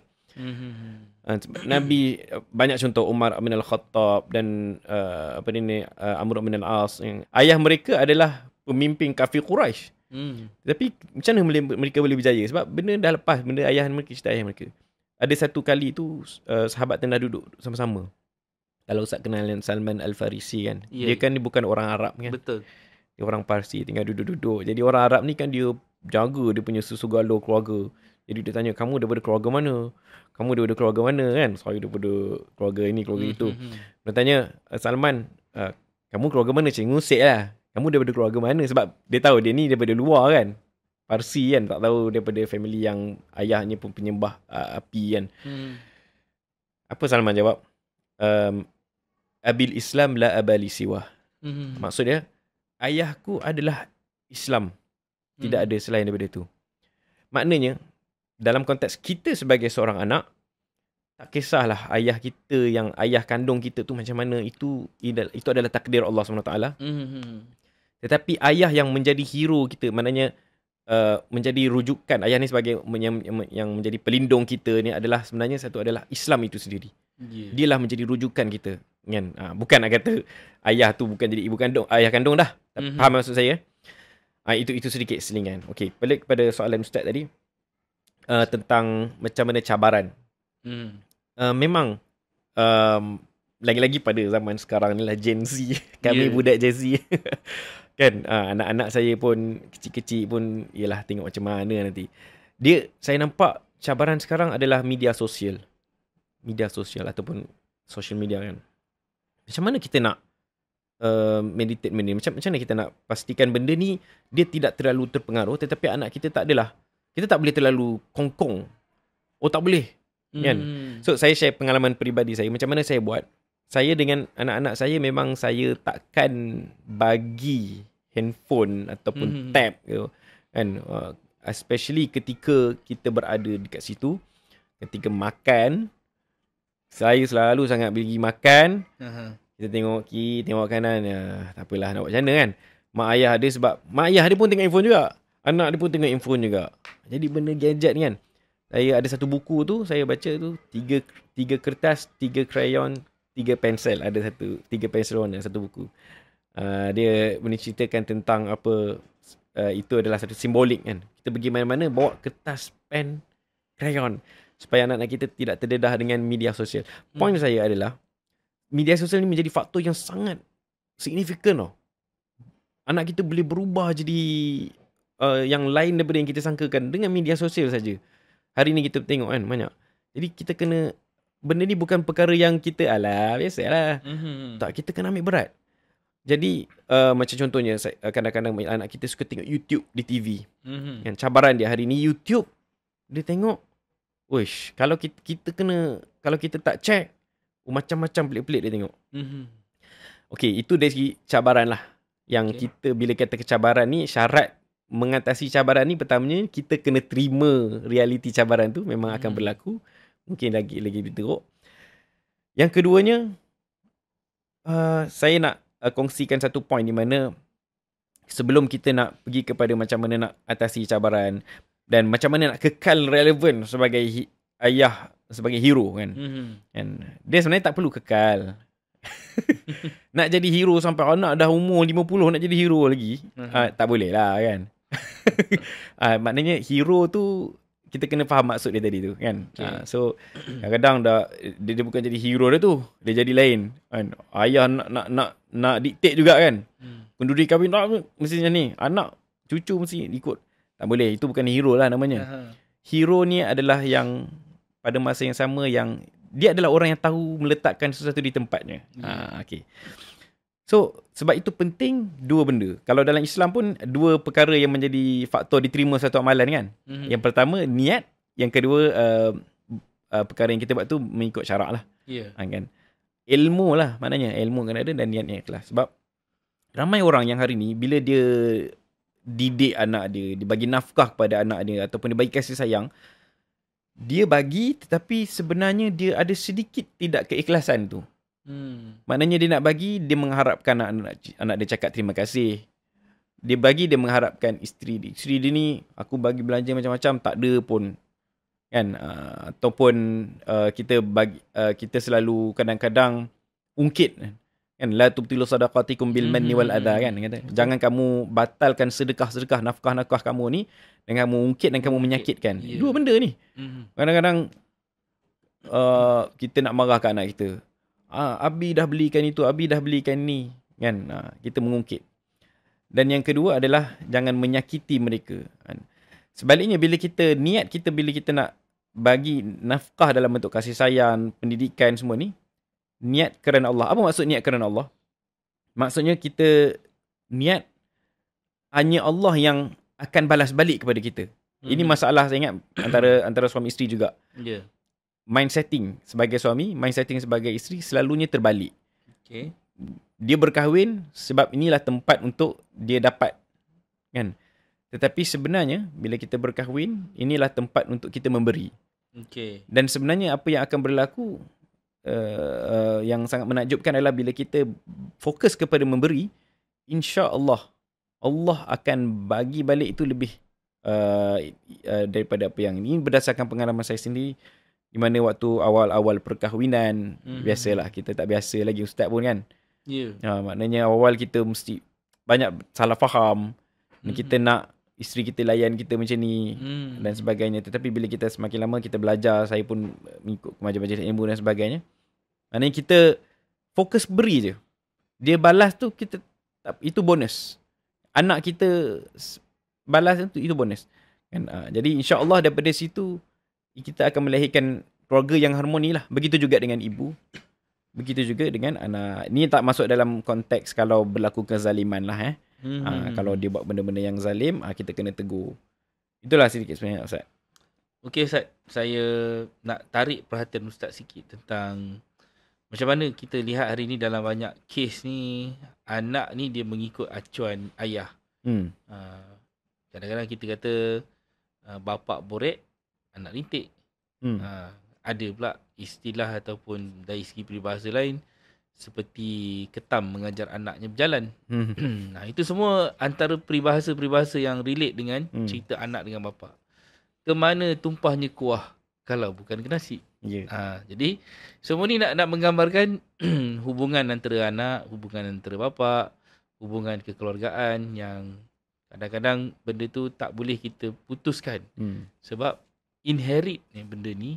[SPEAKER 1] Nabi, banyak contoh, Umar bin Al-Khattab dan Amr bin Al-As. Ayah mereka adalah pemimpin kafir Quraisy. Tapi macam mana mereka boleh berjaya? Sebab benda dah lepas, benda ayah mereka, cerita ayah mereka. Ada satu kali tu, sahabat tengah duduk sama-sama. Kalau Ustaz kenal Salman Al-Farisi kan, dia kan dia bukan orang Arab kan.
[SPEAKER 2] Betul.
[SPEAKER 1] Dia orang Parsi, tinggal duduk-duduk. Jadi orang Arab ni kan dia jaga dia punya susu galur keluarga. Jadi dia tanya, kamu daripada keluarga mana? Kamu daripada keluarga mana kan? Saya daripada keluarga ini, keluarga itu. Dia tanya, Salman, kamu keluarga mana? Cik ngusik lah. Kamu daripada keluarga mana? Sebab dia tahu dia ni daripada luar kan. Parsi kan. Tak tahu daripada family yang ayahnya pun penyembah api kan. Apa Salman jawab? Abil Islam la abali siwah. Maksud dia, ayahku adalah Islam. Tidak ada selain daripada itu. Maknanya, dalam konteks kita sebagai seorang anak, tak kisahlah ayah kita yang ayah kandung kita tu macam mana, itu adalah takdir Allah SWT. Tetapi ayah yang menjadi hero kita, maknanya menjadi rujukan, ayah ni sebagai yang menjadi pelindung kita ni adalah sebenarnya satu adalah Islam itu sendiri. Dialah menjadi rujukan kita kan. Bukan nak kata ayah tu bukan jadi ibu kandung, ayah kandung dah. Faham maksud saya? Itu sedikit selingan. Okey, balik kepada soalan Ustaz tadi tentang macam mana cabaran. Memang lagi-lagi pada zaman sekarang ni lah, Gen Z. Kami budak Gen Z. Kan, anak-anak saya pun kecil-kecil pun ialah tengok macam mana nanti. Saya nampak cabaran sekarang adalah media sosial ataupun social media kan. Macam mana kita nak meditate benda ni? Macam mana kita nak pastikan benda ni dia tidak terlalu terpengaruh, tetapi anak kita tak adalah. Kita tak boleh terlalu kongkong. Oh, tak boleh. Kan? So, saya share pengalaman peribadi saya. Macam mana saya buat. Saya dengan anak-anak saya, memang saya takkan bagi handphone ataupun tab gitu. Kan? Especially ketika kita berada dekat situ. Ketika makan, saya selalu sangat pergi makan. Kita tengok kiri, tengok kanan. Tak apalah, nak buat macam mana kan. Mak ayah dia, sebab mak ayah dia pun tengok handphone juga. Anak dia pun tengok handphone juga. Jadi benda gadget ni kan. Saya ada satu buku tu, saya baca tu, 3 kertas, 3 krayon, 3 pensel. Ada 3 pensel warna, satu buku. Dia menceritakan tentang apa, itu adalah satu simbolik kan. Kita pergi mana-mana, bawa kertas, pen, krayon. Supaya anak-anak kita tidak terdedah dengan media sosial. Point saya adalah, media sosial ni menjadi faktor yang sangat signifikan tau. Anak kita boleh berubah jadi yang lain daripada yang kita sangkakan dengan media sosial saja. Hari ni kita tengok kan banyak. Jadi kita kena, benda ni bukan perkara yang kita biasalah. Tak, kita kena ambil berat. Jadi macam contohnya, kadang-kadang anak kita suka tengok YouTube di TV. Kan, cabaran dia hari ni YouTube, dia tengok, wish, kalau kita kena, kalau kita tak check, macam-macam pelik-pelik dia tengok. Okey, itu dari segi cabaran lah. Yang kita bila kata kecabaran ni, syarat mengatasi cabaran ni, pertamanya kita kena terima realiti cabaran tu memang akan berlaku. Mungkin lagi lebih teruk. Yang keduanya, saya nak kongsikan satu point di mana sebelum kita nak pergi kepada macam mana nak atasi cabaran dan macam mana nak kekal relevan sebagai ayah, sebagai hero kan. Dia sebenarnya tak perlu kekal. Nak jadi hero sampai anak dah umur 50 nak jadi hero lagi, tak boleh lah kan. Maknanya hero tu kita kena faham maksud dia tadi tu kan.
[SPEAKER 2] Okay.
[SPEAKER 1] So kadang-kadang dia bukan jadi hero dia tu, dia jadi lain kan. Ayah nak dictate juga kan. Kenduri kahwin tak mesti macam ni, anak cucu mesti ikut. Tak boleh, itu bukan hero lah namanya. Hero ni adalah yang pada masa yang sama yang dia adalah orang yang tahu meletakkan sesuatu di tempatnya. Okay. So, sebab itu penting dua benda. Kalau dalam Islam pun, dua perkara yang menjadi faktor diterima satu amalan kan. Yang pertama, niat. Yang kedua, perkara yang kita buat tu mengikut syarak lah. Kan? Ilmu lah maknanya. Ilmu kena ada dan niatnya ikhlas. Sebab ramai orang yang hari ni, bila dia didik anak dia bagi nafkah kepada anak dia, ataupun dia bagi kasih sayang, dia bagi tetapi sebenarnya dia ada sedikit tidak keikhlasan tu. Maknanya dia nak bagi, dia mengharapkan anak dia cakap terima kasih. Dia bagi, dia mengharapkan isteri dia ni, aku bagi belanja macam-macam, tak ada pun kan. Ataupun kita selalu kadang-kadang ungkit kan, la tubtilu sadaqatikum bil manni wal adha kan, kata jangan kamu batalkan sedekah nafkah kamu ni dengan kamu ungkit dan kamu menyakitkan. Dua benda ni. Kadang-kadang kita nak marah kat anak kita, Abi dah belikan itu, Abi dah belikan ni kan. Kita mengungkit. Dan yang kedua adalah jangan menyakiti mereka kan. Sebaliknya, bila kita nak bagi nafkah dalam bentuk kasih sayang, pendidikan semua ni, niat kerana Allah. Apa maksud niat kerana Allah? Maksudnya kita niat hanya Allah yang akan balas balik kepada kita. Ini masalah saya ingat antara suami isteri juga. Mind setting sebagai suami, mind setting sebagai isteri selalunya terbalik. Dia berkahwin sebab inilah tempat untuk dia dapat kan. Tetapi sebenarnya bila kita berkahwin, inilah tempat untuk kita memberi. Dan sebenarnya apa yang akan berlaku yang sangat menakjubkan adalah bila kita fokus kepada memberi, insya-Allah Allah akan bagi balik itu lebih daripada apa yang ini. Berdasarkan pengalaman saya sendiri, di mana waktu awal-awal perkahwinan, biasalah kita tak biasa lagi ustaz pun kan. Maknanya awal kita mesti banyak salah faham. Kita nak isteri kita layan kita macam ni dan sebagainya. Tetapi bila kita semakin lama kita belajar, saya pun mengikut majlis-majlis ilmu dan sebagainya, maknanya kita fokus beri je. Dia balas tu itu bonus. Anak kita balas itu bonus kan. Jadi insya-Allah daripada situ kita akan melahirkan keluarga yang harmoni lah. Begitu juga dengan ibu, begitu juga dengan anak. Ni tak masuk dalam konteks kalau berlaku kezaliman lah kalau dia buat benda-benda yang zalim, kita kena tegur. Itulah sedikit sebenarnya Ustaz.
[SPEAKER 2] Okey Ustaz, saya nak tarik perhatian Ustaz sikit tentang macam mana kita lihat hari ni dalam banyak kes ni, anak ni dia mengikut acuan ayah. Kadang-kadang kita kata bapak borek, anak rintik. Ada pula istilah ataupun dari segi peribahasa lain, seperti ketam mengajar anaknya berjalan. Nah, itu semua antara peribahasa-peribahasa yang relate dengan cerita anak dengan bapa. Kemana tumpahnya kuah kalau bukan ke nasi? Jadi semua ni nak menggambarkan hubungan antara anak, hubungan antara bapa, hubungan kekeluargaan yang kadang-kadang benda tu tak boleh kita putuskan. Sebab inherit benda ni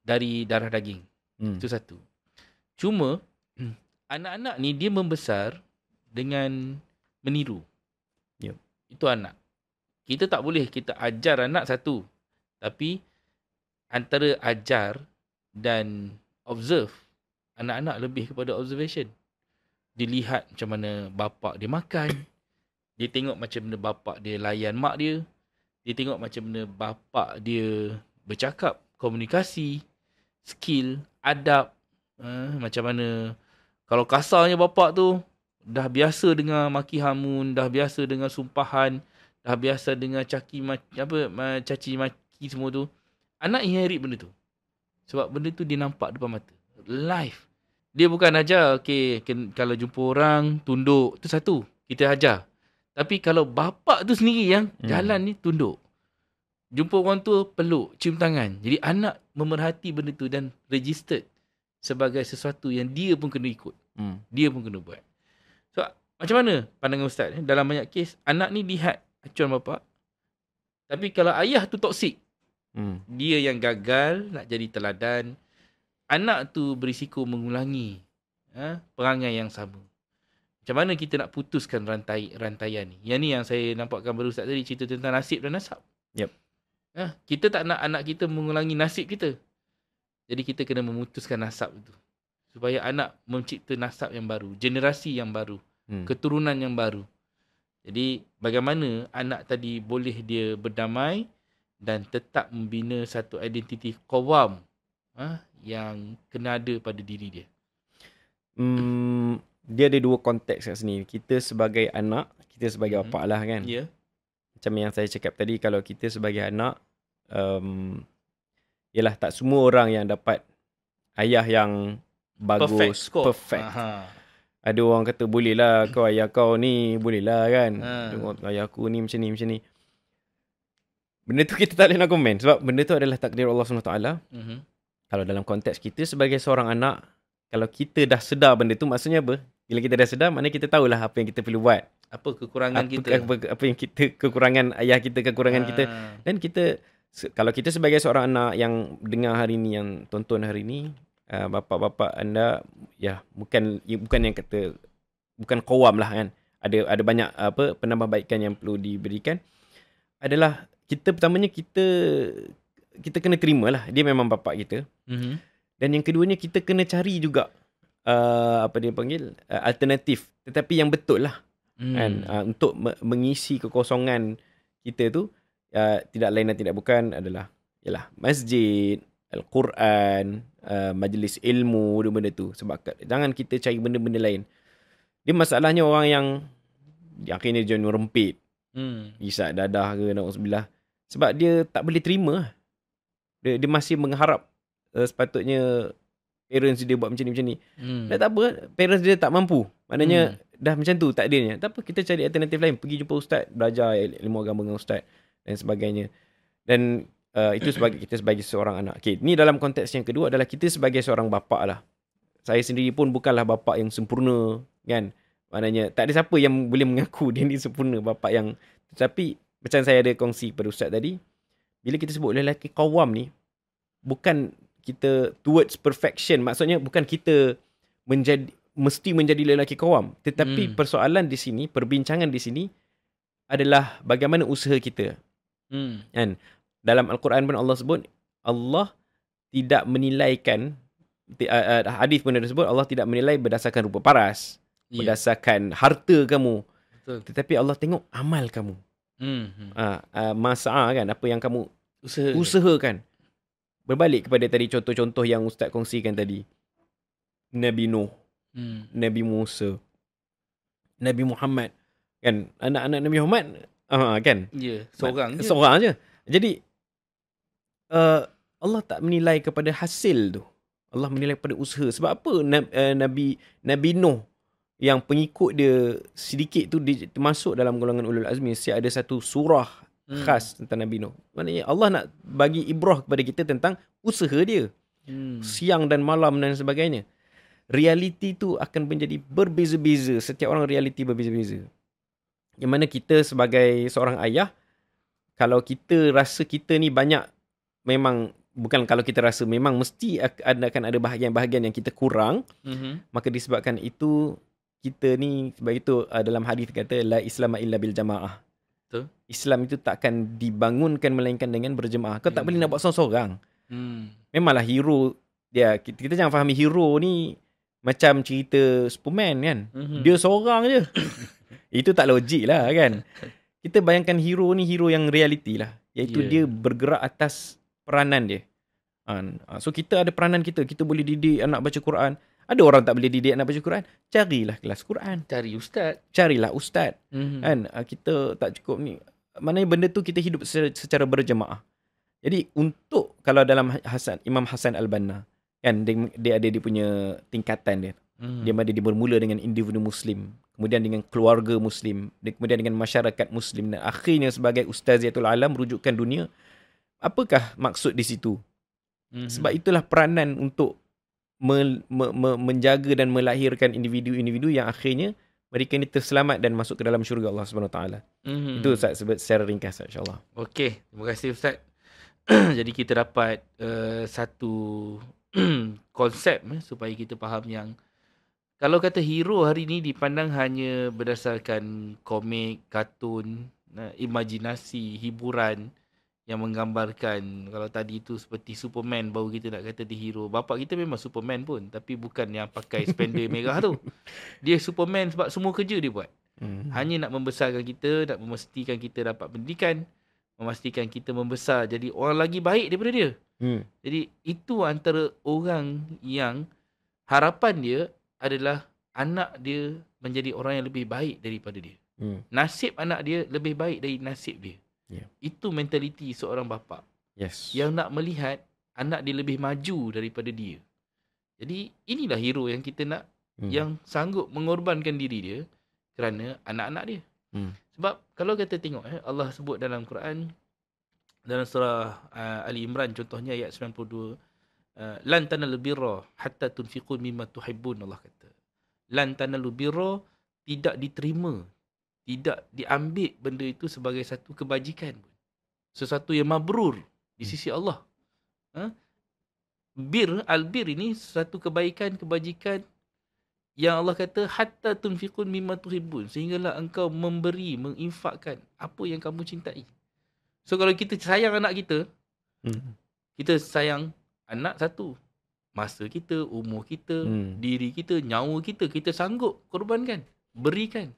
[SPEAKER 2] dari darah daging. Itu satu. Cuma anak-anak ni dia membesar dengan meniru. Itu anak. Kita tak boleh kita ajar anak satu. Tapi antara ajar dan observe, anak-anak lebih kepada observation. Dia lihat macam mana bapak dia makan. Dia tengok macam mana bapak dia layan mak dia. Dia tengok macam mana bapak dia bercakap, komunikasi, skill, adab. Macam mana kalau kasarnya bapak tu dah biasa dengan maki hamun, dah biasa dengan sumpahan, dah biasa dengan caci maki semua tu, anak inherit benda tu. Sebab benda tu dia nampak depan mata, live. Dia bukan ajar kalau jumpa orang tunduk, tu satu, kita ajar. Tapi kalau bapak tu sendiri yang jalan ni tunduk, jumpa orang tu peluk, cium tangan. Jadi anak memerhati benda tu dan registered sebagai sesuatu yang dia pun kena ikut. Dia pun kena buat. So, macam mana pandangan Ustaz? Dalam banyak kes, anak ni lihat acuan bapa. Tapi kalau ayah tu toksik, dia yang gagal nak jadi teladan, anak tu berisiko mengulangi perangai yang sama. Macam mana kita nak putuskan rantaian ni? Yang ni yang saya nampakkan baru Ustaz tadi, cerita tentang nasib dan nasab.
[SPEAKER 1] Yep.
[SPEAKER 2] Kita tak nak anak kita mengulangi nasib kita. Jadi kita kena memutuskan nasab itu. Supaya anak mencipta nasab yang baru, generasi yang baru, keturunan yang baru. Jadi bagaimana anak tadi boleh dia berdamai dan tetap membina satu identiti qawam yang kena ada pada diri dia.
[SPEAKER 1] Dia ada dua konteks kat sini. Kita sebagai anak, kita sebagai bapa lah kan.
[SPEAKER 2] Ya.
[SPEAKER 1] Macam yang saya cakap tadi, kalau kita sebagai anak, yalah, tak semua orang yang dapat ayah yang bagus, perfect. Ada orang kata, boleh lah kau, ayah kau ni, boleh lah kan. Tengok ayah aku ni macam ni. Benda tu kita tak boleh nak komen. Sebab benda tu adalah takdir Allah SWT. Kalau dalam konteks kita sebagai seorang anak, kalau kita dah sedar benda tu, maksudnya apa? Bila kita dah sedar, maknanya kita tahulah apa yang kita perlu buat.
[SPEAKER 2] Apa kekurangan kita.
[SPEAKER 1] Apa yang kita, kekurangan ayah kita, kekurangan kita. Dan kita, kalau kita sebagai seorang anak yang dengar hari ni, yang tonton hari ni, bapa-bapa anda, ya, bukan yang kata, bukan qawam lah kan. Ada banyak penambahbaikan yang perlu diberikan. Adalah, pertamanya kita kena terima lah. Dia memang bapa kita. Dan yang keduanya, kita kena cari juga alternatif, tetapi yang betul lah. Kan? Untuk mengisi kekosongan kita tu, tidak lain dan tidak bukan adalah masjid, Al-Quran, majlis ilmu, benda tu. Sebab jangan kita cari benda-benda lain. Dia masalahnya orang yang akhirnya dia merempit, isak dadah ke, na'udzubillah. Sebab dia tak boleh terima. Dia masih mengharap sepatutnya parents dia buat macam ni. Dah tak apa, parents dia tak mampu. Maknanya dah macam tu takdirnya. Tak apa, kita cari alternatif lain. Pergi jumpa ustaz, belajar ilmu agama dengan ustaz dan sebagainya. Dan itu kita sebagai seorang anak. Okay, ni dalam konteks yang kedua adalah kita sebagai seorang bapa lah. Saya sendiri pun bukanlah bapa yang sempurna kan. Maknanya tak ada siapa yang boleh mengaku dia ni sempurna bapa yang. Tetapi macam saya ada kongsi pada ustaz tadi, bila kita sebut lelaki qawam ni, bukan kita towards perfection. Maksudnya bukan kita mesti menjadi lelaki qawam. Tetapi persoalan di sini, perbincangan di sini adalah bagaimana usaha kita. Kan? Dalam Al-Quran pun Allah sebut, Allah tidak menilaikan, hadis pun ada sebut, Allah tidak menilai berdasarkan rupa paras, berdasarkan harta kamu. Betul. Tetapi Allah tengok amal kamu. Masa'a kan, apa yang kamu usahakan. Berbalik kepada tadi contoh-contoh yang Ustaz kongsikan tadi. Nabi Nuh, Nabi Musa, Nabi Muhammad. Kan, anak-anak Nabi Muhammad, kan?
[SPEAKER 2] Ya, seorang
[SPEAKER 1] je. Jadi, Allah tak menilai kepada hasil tu. Allah menilai kepada usaha. Sebab apa Nabi Nuh yang pengikut dia sedikit tu termasuk dalam golongan ulul azmi. Ada satu surah khas tentang Nabi Nuh. Maknanya Allah nak bagi ibrah kepada kita tentang usaha dia. Siang dan malam dan sebagainya. Realiti tu akan menjadi berbeza-beza. Setiap orang realiti berbeza-beza. Yang mana kita sebagai seorang ayah, kalau kita rasa kita ni banyak, memang bukan kalau kita rasa, memang mesti akan ada bahagian-bahagian yang kita kurang. Maka disebabkan itu, kita ni, sebab itu dalam hadis kata la Islam illa bil jamaah. Betul. Islam itu takkan dibangunkan melainkan dengan berjemaah. Kau tak boleh nak buat seorang-seorang. Memanglah hero dia, kita jangan fahami hero ni macam cerita Superman kan. Dia seorang je. Itu tak logik lah kan. Kita bayangkan hero ni hero yang realiti lah. Iaitu dia bergerak atas peranan dia. So kita ada peranan kita. Kita boleh didik anak baca Quran. Ada orang tak boleh didik anak baca Quran. Carilah kelas Quran. Carilah ustaz. Kan? Kita tak cukup ni. Maknanya benda tu kita hidup secara berjemaah. Jadi untuk, kalau dalam Imam Hasan Al-Banna, kan, dia ada dia punya tingkatan dia. Dia bermula dengan individu Muslim, kemudian dengan keluarga Muslim, kemudian dengan masyarakat Muslim, dan akhirnya sebagai Ustaziatul Alam, rujukan dunia. Apakah maksud di situ? Sebab itulah peranan untuk menjaga dan melahirkan individu-individu yang akhirnya mereka ni terselamat dan masuk ke dalam syurga Allah Subhanahu Wa Taala. Itu Ustaz secara ringkas insya-Allah.
[SPEAKER 2] Okey, terima kasih Ustaz. Jadi kita dapat satu konsep supaya kita faham yang kalau kata hero hari ni dipandang hanya berdasarkan komik, kartun, imajinasi, hiburan yang menggambarkan, kalau tadi tu seperti Superman baru kita nak kata dia hero. Bapak kita memang Superman pun, tapi bukan yang pakai spender merah tu. Dia Superman sebab semua kerja dia buat. Hanya nak membesarkan kita, nak memastikan kita dapat pendidikan, memastikan kita membesar jadi orang lagi baik daripada dia. Jadi itu antara orang yang harapan dia adalah anak dia menjadi orang yang lebih baik daripada dia. Nasib anak dia lebih baik dari nasib dia. Itu mentaliti seorang bapa. Yang nak melihat anak dia lebih maju daripada dia. Jadi inilah hero yang kita nak, yang sanggup mengorbankan diri dia kerana anak-anak dia. Sebab kalau kita tengok Allah sebut dalam Quran, dalam surah Ali Imran contohnya ayat 92, lan tanalul birra hatta tunfiqu mimma tuhibbun. Allah kata lan tanalul birra, tidak diterima, tidak diambil benda itu sebagai satu kebajikan, sesuatu yang mabrur di sisi Allah. Albir ini satu kebaikan, kebajikan yang Allah kata hatta tunfiqun mimma tuhibbun, sehinggalah engkau memberi, menginfakkan apa yang kamu cintai. So kalau kita sayang anak kita, kita sayang anak satu, masa kita, umur kita, diri kita, nyawa kita, kita sanggup korbankan, berikan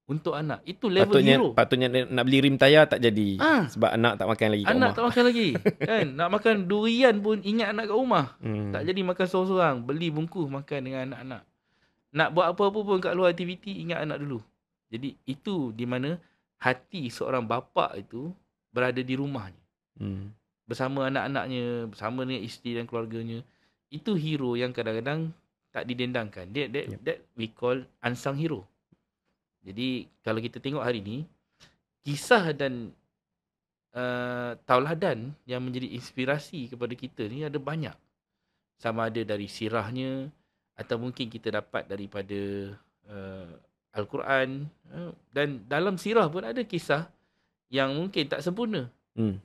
[SPEAKER 2] untuk anak. Itu level hero.
[SPEAKER 1] Patutnya nak beli rim tayar tak jadi. Sebab anak tak makan lagi kat rumah.
[SPEAKER 2] Anak tak makan lagi. Kan? Nak makan durian pun ingat anak kat rumah. Tak jadi makan seorang-seorang. Beli bungkus makan dengan anak-anak. Nak buat apa-apa pun kat luar aktiviti, ingat anak dulu. Jadi itu di mana hati seorang bapa itu berada di rumahnya. Bersama anak-anaknya, bersama dengan isteri dan keluarganya. Itu hero yang kadang-kadang tak didendangkan. That we call unsung hero. Jadi kalau kita tengok hari ni, kisah dan tauladan yang menjadi inspirasi kepada kita ni ada banyak. Sama ada dari sirahnya, atau mungkin kita dapat daripada Al-Quran. Dan dalam sirah pun ada kisah yang mungkin tak sempurna.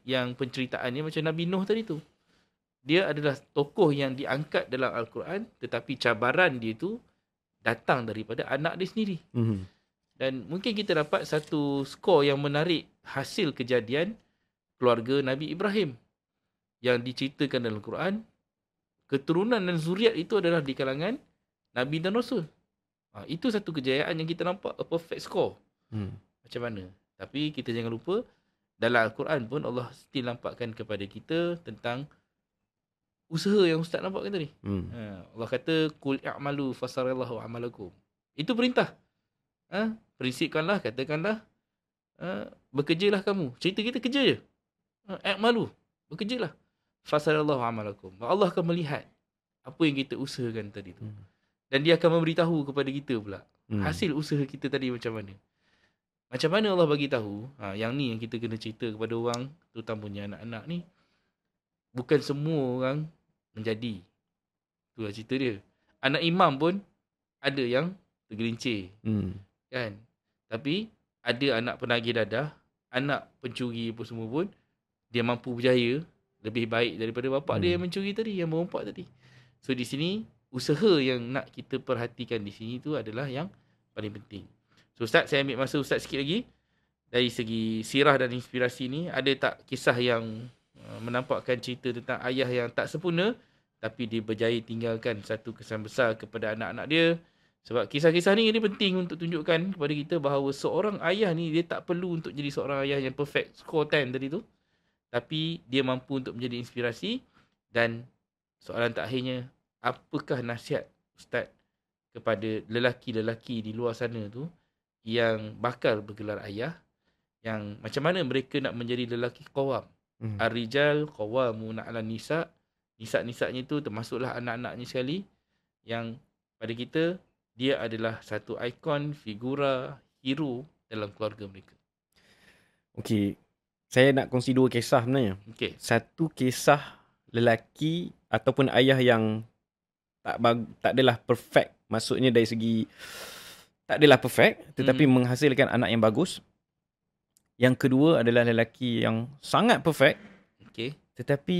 [SPEAKER 2] Yang penceritaannya macam Nabi Nuh tadi tu. Dia adalah tokoh yang diangkat dalam Al-Quran, tetapi cabaran dia tu datang daripada anak dia sendiri. Dan mungkin kita dapat satu skor yang menarik hasil kejadian keluarga Nabi Ibrahim yang diceritakan dalam Al-Quran. Keturunan dan zuriat itu adalah di kalangan Nabi dan Rasul. Itu satu kejayaan yang kita nampak, a perfect score. Macam mana? Tapi kita jangan lupa, dalam Al-Quran pun Allah still nampakkan kepada kita tentang usaha yang Ustaz nampakkan tadi. Allah kata, Qul i'malu fasarallahu amalakum. Itu perintah. Prinsipkanlah, katakanlah, bekerjalah kamu. Cerita kita kerja je. I'malu, bekerjalah. Fasarallahu amalakum. Allah akan melihat apa yang kita usahakan tadi tu. Dan dia akan memberitahu kepada kita pula hasil usaha kita tadi macam mana. Macam mana Allah bagi tahu? Yang ni yang kita kena cerita kepada orang, terutamanya anak-anak ni. Bukan semua orang menjadi. Itulah cerita dia. Anak imam pun ada yang tergelincir. Kan? Tapi ada anak penagih dadah, anak pencuri apa semua pun, dia mampu berjaya lebih baik daripada bapak dia yang mencuri tadi, yang merompak tadi. So di sini, usaha yang nak kita perhatikan di sini tu adalah yang paling penting. So Ustaz, saya ambil masa Ustaz sikit lagi. Dari segi sirah dan inspirasi ni, ada tak kisah yang menampakkan cerita tentang ayah yang tak sempurna, tapi dia berjaya tinggalkan satu kesan besar kepada anak-anak dia? Sebab kisah-kisah ni penting untuk tunjukkan kepada kita bahawa seorang ayah ni, dia tak perlu untuk jadi seorang ayah yang perfect, score 10 tadi tu. Tapi dia mampu untuk menjadi inspirasi. Dan soalan terakhirnya, apakah nasihat Ustaz kepada lelaki-lelaki di luar sana tu yang bakal bergelar ayah, yang macam mana mereka nak menjadi lelaki qawam. Ar-rijal qawwamuna 'alan nisa. Nisa-nisanya tu termasuklah anak-anaknya sekali, yang pada kita dia adalah satu ikon, figura, hero dalam keluarga mereka.
[SPEAKER 1] Okey, saya nak kongsi dua kisah sebenarnya. Satu kisah lelaki ataupun ayah yang tak adalah perfect. Maksudnya dari segi tak adalah perfect, tetapi menghasilkan anak yang bagus. Yang kedua adalah lelaki yang sangat perfect,
[SPEAKER 2] Okay.
[SPEAKER 1] tetapi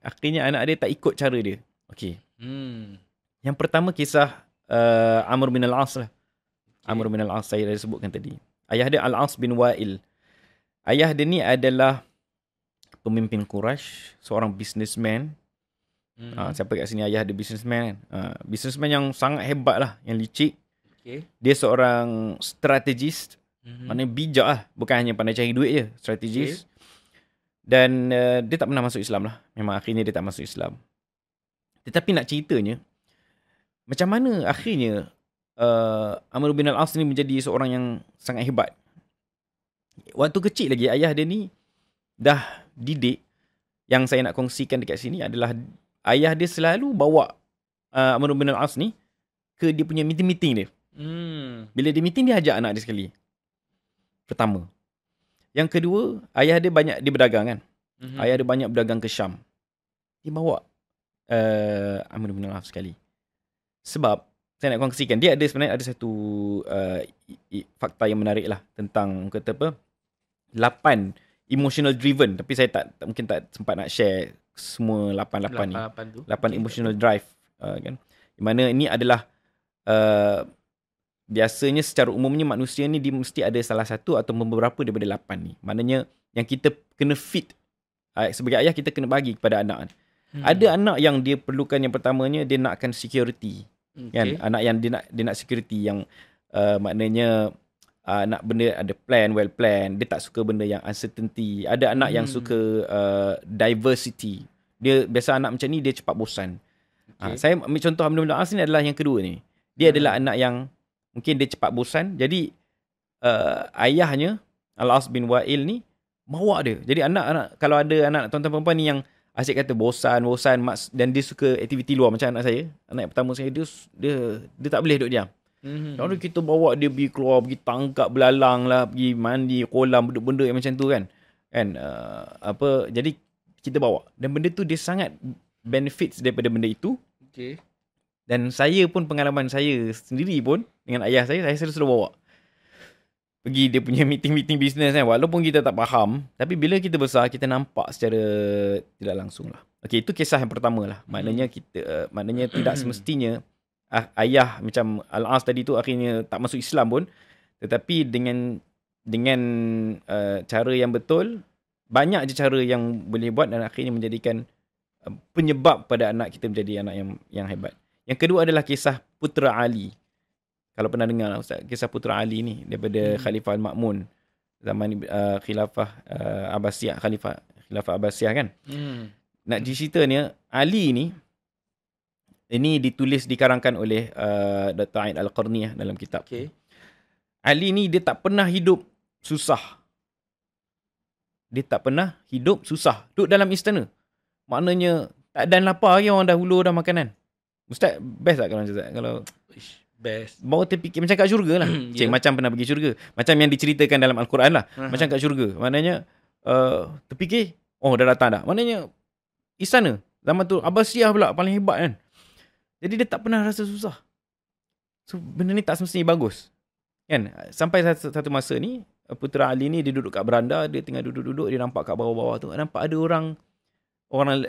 [SPEAKER 1] akhirnya anak dia tak ikut cara dia. Okey. Yang pertama kisah Amr bin al-As lah.
[SPEAKER 2] Okay.
[SPEAKER 1] Amr bin al-As saya dah sebutkan tadi. Ayah dia Al-As bin Wa'il. Ayah dia ni adalah pemimpin Quraisy, seorang businessman. Siapa kat sini ayah dia businessman kan? Businessman yang sangat hebat lah, yang licik.
[SPEAKER 2] Okay.
[SPEAKER 1] Dia seorang strategis, maknanya bijak lah. Bukan hanya pandai cari duit je, strategis. Dan dia tak pernah masuk Islam lah. Memang akhirnya dia tak masuk Islam. Tetapi nak ceritanya, macam mana akhirnya Amr bin al-As ni menjadi seorang yang sangat hebat. Waktu kecil lagi, ayah dia ni dah didik. Yang saya nak kongsikan dekat sini adalah ayah dia selalu bawa Amr bin al-As ni ke dia punya meeting-meeting dia. Bila dia meeting, dia ajak anak dia sekali. Pertama. Yang kedua, ayah dia banyak dia berdagang kan. Ayah dia banyak berdagang ke Syam. Dia bawa Amr bin al-As sekali. Sebab saya nak kongsikan, dia sebenarnya ada satu fakta yang menarik lah tentang kata apa, 8 emotional driven, tapi saya tak mungkin tak sempat nak share semua 8 ni. 8 emotional drive kan. Di mana ini adalah biasanya secara umumnya manusia ni dia mesti ada salah satu atau beberapa daripada 8 ni. Maknanya yang kita kena fit. Sebagai ayah kita kena bagi kepada anak. Ada anak yang dia perlukan, yang pertamanya dia nakkan security. Kan? Anak yang dia nak security yang maknanya nak benda ada plan, well plan. Dia tak suka benda yang uncertainty. Ada anak yang suka diversity. Dia biasa anak macam ni dia cepat bosan. Saya ambil contoh Amr bin al-As ni adalah yang kedua ni. Dia adalah anak yang mungkin dia cepat bosan. Jadi ayahnya Al-As bin Wa'il ni bawa dia. Jadi anak-anak, kalau ada anak tuan-tuan perempuan ni yang asyik kata bosan dan dia suka aktiviti luar macam anak saya. Anak yang pertama saya, dia tak boleh duduk diam. Kalau kita bawa dia pergi keluar, pergi tangkap belalang lah, pergi mandi kolam, benda-benda yang macam tu kan. Jadi kita bawa. Dan benda tu dia sangat benefits daripada benda itu.
[SPEAKER 2] Okay.
[SPEAKER 1] Dan saya pun, pengalaman saya sendiri pun dengan ayah saya selalu bawa pergi dia punya meeting-meeting bisnes kan. Walaupun kita tak faham, tapi bila kita besar, kita nampak secara tidak langsung lah. Okay, itu kisah yang pertama lah. Maknanya maknanya tidak semestinya ayah macam Al-As tadi tu akhirnya tak masuk Islam pun, tetapi dengan cara yang betul, banyak je cara yang boleh buat dan akhirnya menjadikan penyebab pada anak kita menjadi anak yang hebat. Yang kedua adalah kisah Putera Ali. Kalau pernah dengar lah Ustaz, kisah Putera Ali ni daripada Khalifah Al-Ma'mun zaman Khilafah Abbasiyah, Khalifah Abbasiyah kan. Nak ceritanya Ali ni, ini dikarangkan oleh Dr. Aid Al-Qarniyah dalam kitab. Okay. Ali ni dia tak pernah hidup susah. Dia tak pernah hidup susah. Duduk dalam istana. Maknanya tak ada lapar lagi, orang dah hulur dah makanan. Ustaz, best tak kalau
[SPEAKER 2] best.
[SPEAKER 1] Bawa terfikir macam kat syurga lah. Cik macam pernah pergi syurga. Macam yang diceritakan dalam Al-Quran lah. Macam kat syurga. Maknanya terfikir, oh dah datang dah. Maknanya istana. Zaman tu Abbasiyah pula paling hebat kan. Jadi dia tak pernah rasa susah. So benda ni tak semestinya bagus. Kan? Sampai satu masa ni, Putera Ali ni dia duduk kat beranda, dia tengah duduk-duduk, dia nampak kat bawah-bawah tu, nampak ada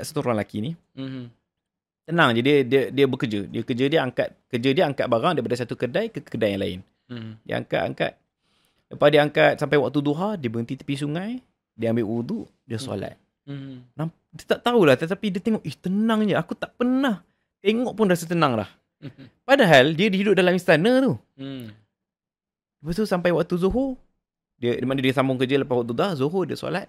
[SPEAKER 1] satu orang lelaki ni. Tenang je, dia bekerja. Dia angkat barang daripada satu kedai ke kedai yang lain. Dia angkat. Lepas dia angkat sampai waktu duha, dia berhenti tepi sungai, dia ambil wudu, dia solat. Dia tak tahulah, tetapi dia tengok, tenang je, aku tak pernah tengok pun rasa tenang lah. Padahal dia hidup dalam istana tu. Lepas tu sampai waktu Zuhur, dia sambung kerja lepas waktu dah, Zuhur dia solat.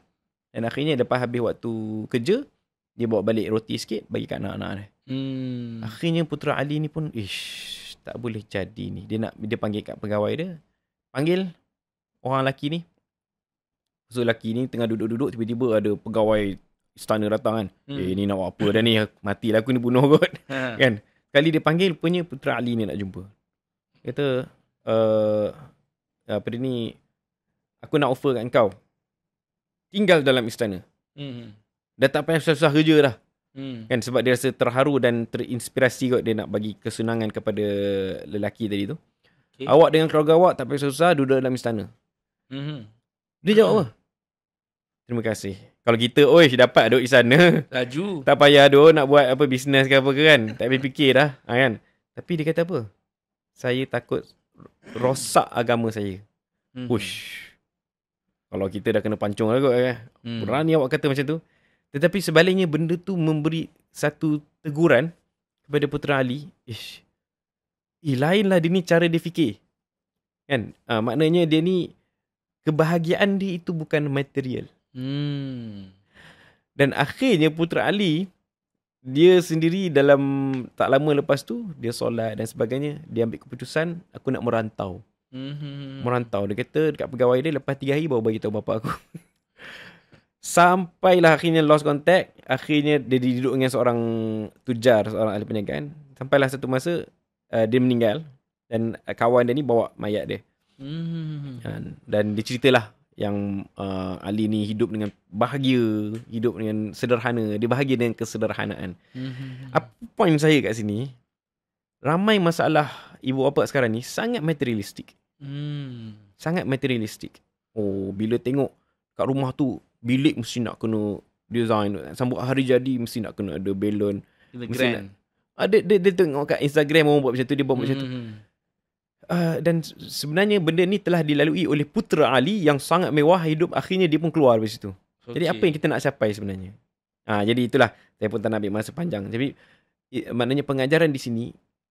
[SPEAKER 1] Dan akhirnya lepas habis waktu kerja, dia bawa balik roti sikit bagi kat anak-anak dia. Akhirnya Putera Ali ni pun, tak boleh jadi ni. Dia panggil kat pegawai dia. Panggil orang lelaki ni. So lelaki ni tengah duduk-duduk, tiba-tiba ada pegawai istana datang kan. Ni nak buat apa dah ni? Matilah aku ni, bunuh kot. Kan? Kali dia panggil, rupanya Putera Ali ni nak jumpa. Kata, apa dia ni, aku nak offer kat kau. Tinggal dalam istana. Dah tak payah susah-susah kerja dah. Kan, sebab dia rasa terharu dan terinspirasi kot, dia nak bagi kesenangan kepada lelaki tadi tu.
[SPEAKER 2] Okay.
[SPEAKER 1] Awak dengan keluarga awak tak payah susah duduk dalam istana. Dia jawab apa? Terima kasih. Kalau kita, dapat duduk di sana.
[SPEAKER 2] Laju.
[SPEAKER 1] Tak payah nak buat apa bisnes ke apa ke kan. Tak payah fikir dah. Kan? Tapi dia kata apa? Saya takut rosak agama saya. Ush. Kalau kita dah kena pancung lah kot. Berani awak kata macam tu. Tetapi sebaliknya benda tu memberi satu teguran kepada Putera Ali. Lainlah dia ni cara dia fikir. Kan? Maknanya dia ni kebahagiaan dia itu bukan material. Dan akhirnya Putera Ali dia sendiri dalam tak lama lepas tu dia solat dan sebagainya, dia ambil keputusan aku nak merantau. Merantau. Dia kata dekat pegawai dia lepas 3 hari baru bagi tahu bapa aku. Sampailah akhirnya lost contact. Akhirnya dia duduk dengan seorang tujar, seorang ahli perniagaan. Sampailah satu masa dia meninggal dan kawan dia ni bawa mayat dia. Dan dia ceritalah yang Ali ni hidup dengan bahagia, hidup dengan sederhana. Dia bahagia dengan kesederhanaan. Apa point saya kat sini? Ramai masalah ibu bapa sekarang ni sangat materialistik. Sangat materialistik. Bila tengok kat rumah tu bilik mesti nak kena design, sambut hari jadi mesti nak kena ada balon.
[SPEAKER 2] Grand.
[SPEAKER 1] Dia tengok kat Instagram orang buat macam tu, dia buat macam tu. Dan sebenarnya benda ni telah dilalui oleh Putera Ali yang sangat mewah hidup, akhirnya dia pun keluar dari situ. Jadi apa yang kita nak capai sebenarnya? Jadi itulah, saya pun tak nak ambil masa panjang. Jadi maknanya pengajaran di sini,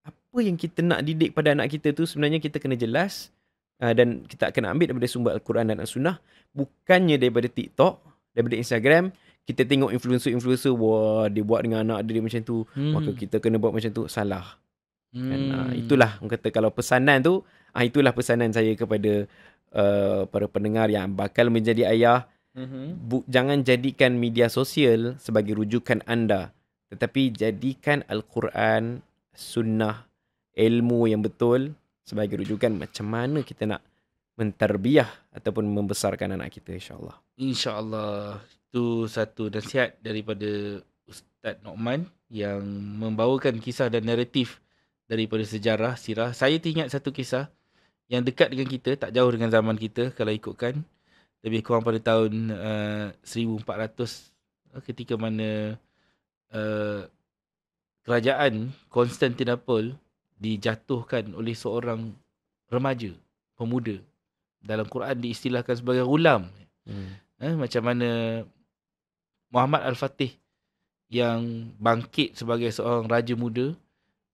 [SPEAKER 1] apa yang kita nak didik pada anak kita tu sebenarnya kita kena jelas, dan kita kena ambil daripada sumber Al-Quran dan As-Sunnah, bukannya daripada TikTok, daripada Instagram. Kita tengok influencer-influencer, wah dia buat dengan anak dia macam tu, maka kita kena buat macam tu. Salah. Dan, itulah orang kata kalau pesanan tu, itulah pesanan saya kepada para pendengar yang bakal menjadi ayah. Jangan jadikan media sosial sebagai rujukan anda, tetapi jadikan Al-Quran, Sunnah, ilmu yang betul sebagai rujukan macam mana kita nak mentarbiah ataupun membesarkan anak kita, insyaAllah.
[SPEAKER 2] InsyaAllah. Itu satu nasihat daripada Ustaz Nockman yang membawakan kisah dan naratif daripada sejarah, sirah. Saya teringat satu kisah yang dekat dengan kita, tak jauh dengan zaman kita kalau ikutkan. Lebih kurang pada tahun 1400, ketika mana kerajaan Konstantinopel dijatuhkan oleh seorang remaja, pemuda. Dalam Quran diistilahkan sebagai ghulam. Macam mana Muhammad Al-Fatih yang bangkit sebagai seorang raja muda,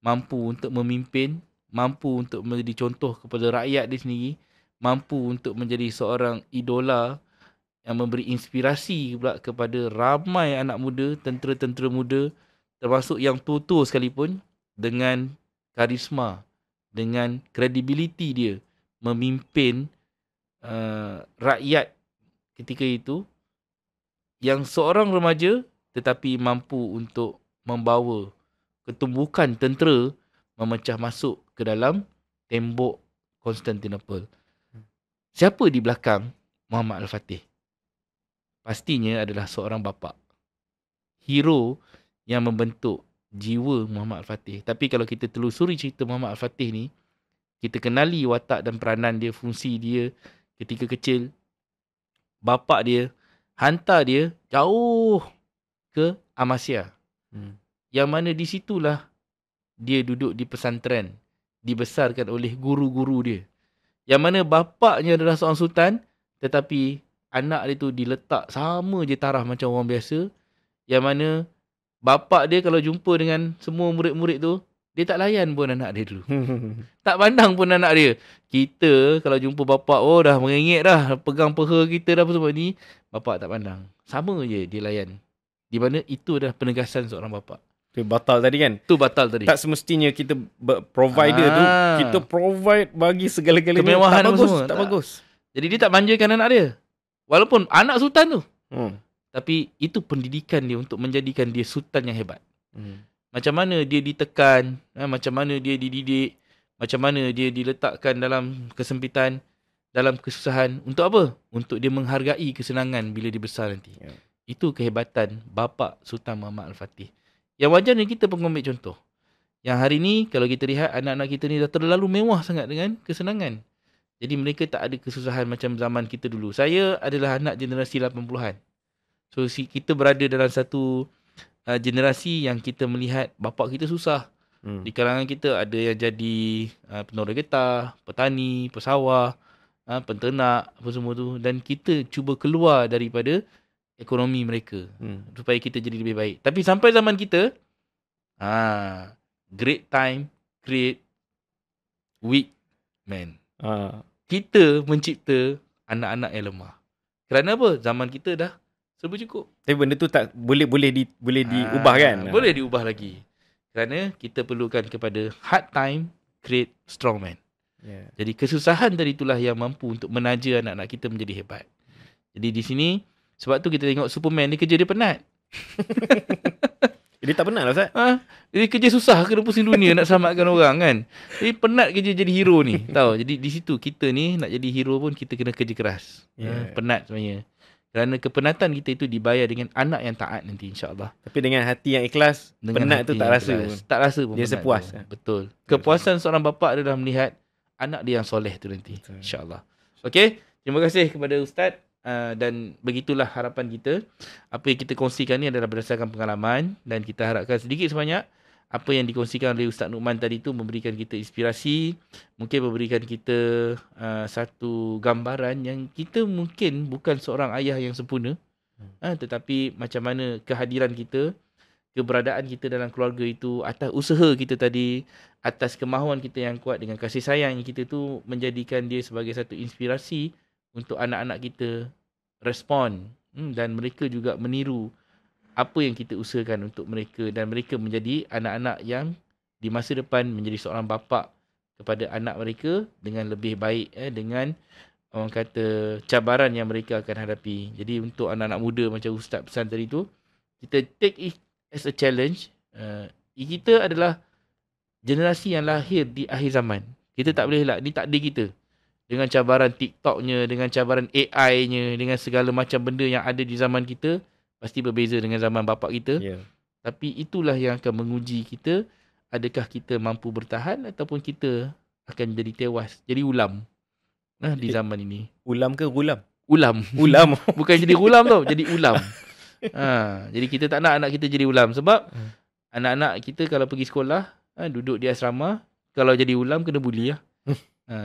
[SPEAKER 2] mampu untuk memimpin, mampu untuk menjadi contoh kepada rakyat dia sendiri, mampu untuk menjadi seorang idola yang memberi inspirasi pula kepada ramai anak muda, tentera-tentera muda, termasuk yang tua-tua sekalipun, dengan karisma, dengan kredibiliti dia memimpin rakyat ketika itu, yang seorang remaja tetapi mampu untuk membawa ketumbukan tentera memecah masuk ke dalam tembok Konstantinopel. Siapa di belakang Muhammad Al-Fatih? Pastinya adalah seorang bapa. Hero yang membentuk jiwa Muhammad Al-Fatih. Tapi kalau kita telusuri cerita Muhammad Al-Fatih ni, kita kenali watak dan peranan dia, fungsi dia ketika kecil. Bapa dia hantar dia jauh ke Amasya. Yang mana di situlah dia duduk di pesantren, dibesarkan oleh guru-guru dia. Yang mana bapaknya adalah seorang sultan, tetapi anak dia tu diletak sama je taraf macam orang biasa. Yang mana bapak dia kalau jumpa dengan semua murid-murid tu, dia tak layan pun anak dia dulu. Tak pandang pun anak dia. Kita kalau jumpa bapak, dah merengek dah, pegang peha kita dah apa semua ni, bapak tak pandang. Sama je dia layan. Di mana itu adalah penegasan seorang bapak.
[SPEAKER 1] Itu batal tadi kan?
[SPEAKER 2] Tu batal tadi.
[SPEAKER 1] Tak semestinya kita provider tu, kita provide bagi segala-galanya.
[SPEAKER 2] Kemewahan
[SPEAKER 1] tak bagus,
[SPEAKER 2] semua.
[SPEAKER 1] tak bagus.
[SPEAKER 2] Jadi dia tak manjakan anak dia. Walaupun anak sultan tu. Tapi itu pendidikan dia untuk menjadikan dia sultan yang hebat. Macam mana dia ditekan, macam mana dia dididik, macam mana dia diletakkan dalam kesempitan, dalam kesusahan. Untuk apa? Untuk dia menghargai kesenangan bila dia besar nanti. Itu kehebatan bapa Sultan Muhammad Al-Fatih. Yang wajarnya kita pun ambil contoh. Yang hari ni kalau kita lihat anak-anak kita ni dah terlalu mewah sangat dengan kesenangan. Jadi mereka tak ada kesusahan macam zaman kita dulu. Saya adalah anak generasi 80-an. So kita berada dalam satu generasi yang kita melihat bapa kita susah. Di kalangan kita ada yang jadi penoreh getah, petani, pesawah, penternak, apa semua tu. Dan kita cuba keluar daripada ekonomi mereka supaya kita jadi lebih baik. Tapi sampai zaman kita, great time, create weak man. Kita mencipta anak-anak yang lemah. Kerana apa? Zaman kita dah serba cukup.
[SPEAKER 1] Tapi benda tu tak boleh diubah kan?
[SPEAKER 2] Boleh diubah lagi. Kerana kita perlukan kepada hard time, create strong man.
[SPEAKER 1] Yeah.
[SPEAKER 2] Jadi kesusahan tadi itulah yang mampu untuk menaja anak-anak kita menjadi hebat. Jadi di sini, sebab tu kita tengok Superman ni kerja dia penat.
[SPEAKER 1] Dia tak penat lah Ustaz.
[SPEAKER 2] Jadi kerja susah kena pusing dunia nak selamatkan orang kan. Jadi penat kerja jadi hero ni. Tahu. Jadi di situ kita ni nak jadi hero pun kita kena kerja keras. Penat sebenarnya. Kerana kepenatan kita itu dibayar dengan anak yang taat nanti insya-Allah.
[SPEAKER 1] Tapi dengan hati yang ikhlas, dengan penat tu tak rasa pun.
[SPEAKER 2] Tak rasa pun.
[SPEAKER 1] Dia sepuas.
[SPEAKER 2] Betul. Kepuasan seorang bapa adalah melihat anak dia yang soleh tu nanti. InsyaAllah. Okey. Terima kasih kepada Ustaz. Dan begitulah harapan kita. Apa yang kita kongsikan ni adalah berdasarkan pengalaman. Dan kita harapkan sedikit sebanyak apa yang dikongsikan oleh Ustaz Nu'man tadi tu memberikan kita inspirasi, mungkin memberikan kita satu gambaran yang kita mungkin bukan seorang ayah yang sempurna, tetapi macam mana kehadiran kita, keberadaan kita dalam keluarga itu, atas usaha kita tadi, atas kemahuan kita yang kuat dengan kasih sayang kita tu menjadikan dia sebagai satu inspirasi untuk anak-anak kita respon, dan mereka juga meniru apa yang kita usahakan untuk mereka, dan mereka menjadi anak-anak yang di masa depan menjadi seorang bapa kepada anak mereka dengan lebih baik, dengan orang kata cabaran yang mereka akan hadapi. Jadi untuk anak-anak muda macam Ustaz pesan tadi tu, kita take it as a challenge. Kita adalah generasi yang lahir di akhir zaman. Kita tak boleh elak, ni takdir kita. Dengan cabaran TikToknya, dengan cabaran AI-nya, dengan segala macam benda yang ada di zaman kita, pasti berbeza dengan zaman bapak kita. Tapi itulah yang akan menguji kita. Adakah kita mampu bertahan ataupun kita akan jadi tewas, jadi ulam di zaman ini.
[SPEAKER 1] Ulam ke gulam?
[SPEAKER 2] Ulam.
[SPEAKER 1] Ulam.
[SPEAKER 2] Bukan jadi gulam tau, jadi ulam. Jadi kita tak nak anak kita jadi ulam. Sebab anak-anak kita kalau pergi sekolah, duduk di asrama, kalau jadi ulam kena bully lah.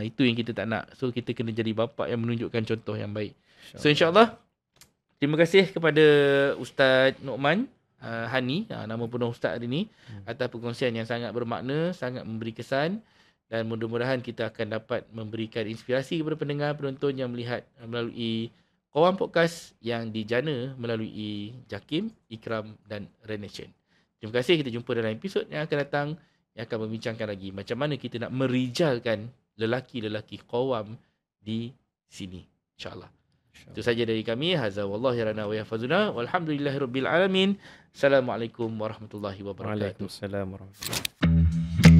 [SPEAKER 2] Itu yang kita tak nak. So kita kena jadi bapa yang menunjukkan contoh yang baik. So insyaAllah, terima kasih kepada Ustaz Nu'man Hani, nama penuh Ustaz hari ini, atas perkongsian yang sangat bermakna, sangat memberi kesan, dan mudah-mudahan kita akan dapat memberikan inspirasi kepada pendengar, penonton yang melihat melalui Qawam Podcast yang dijana melalui Jakim, Ikram dan Renation. Terima kasih, kita jumpa dalam episod yang akan datang yang akan membincangkan lagi macam mana kita nak merijalkan lelaki-lelaki Qawam di sini. InsyaAllah. Itu saja dari kami. Hadza wallahu yarana wa yahfazuna walhamdulillahirabbil alamin. Assalamualaikum warahmatullahi wabarakatuh.
[SPEAKER 1] Waalaikumsalam warahmatullahi wabarakatuh.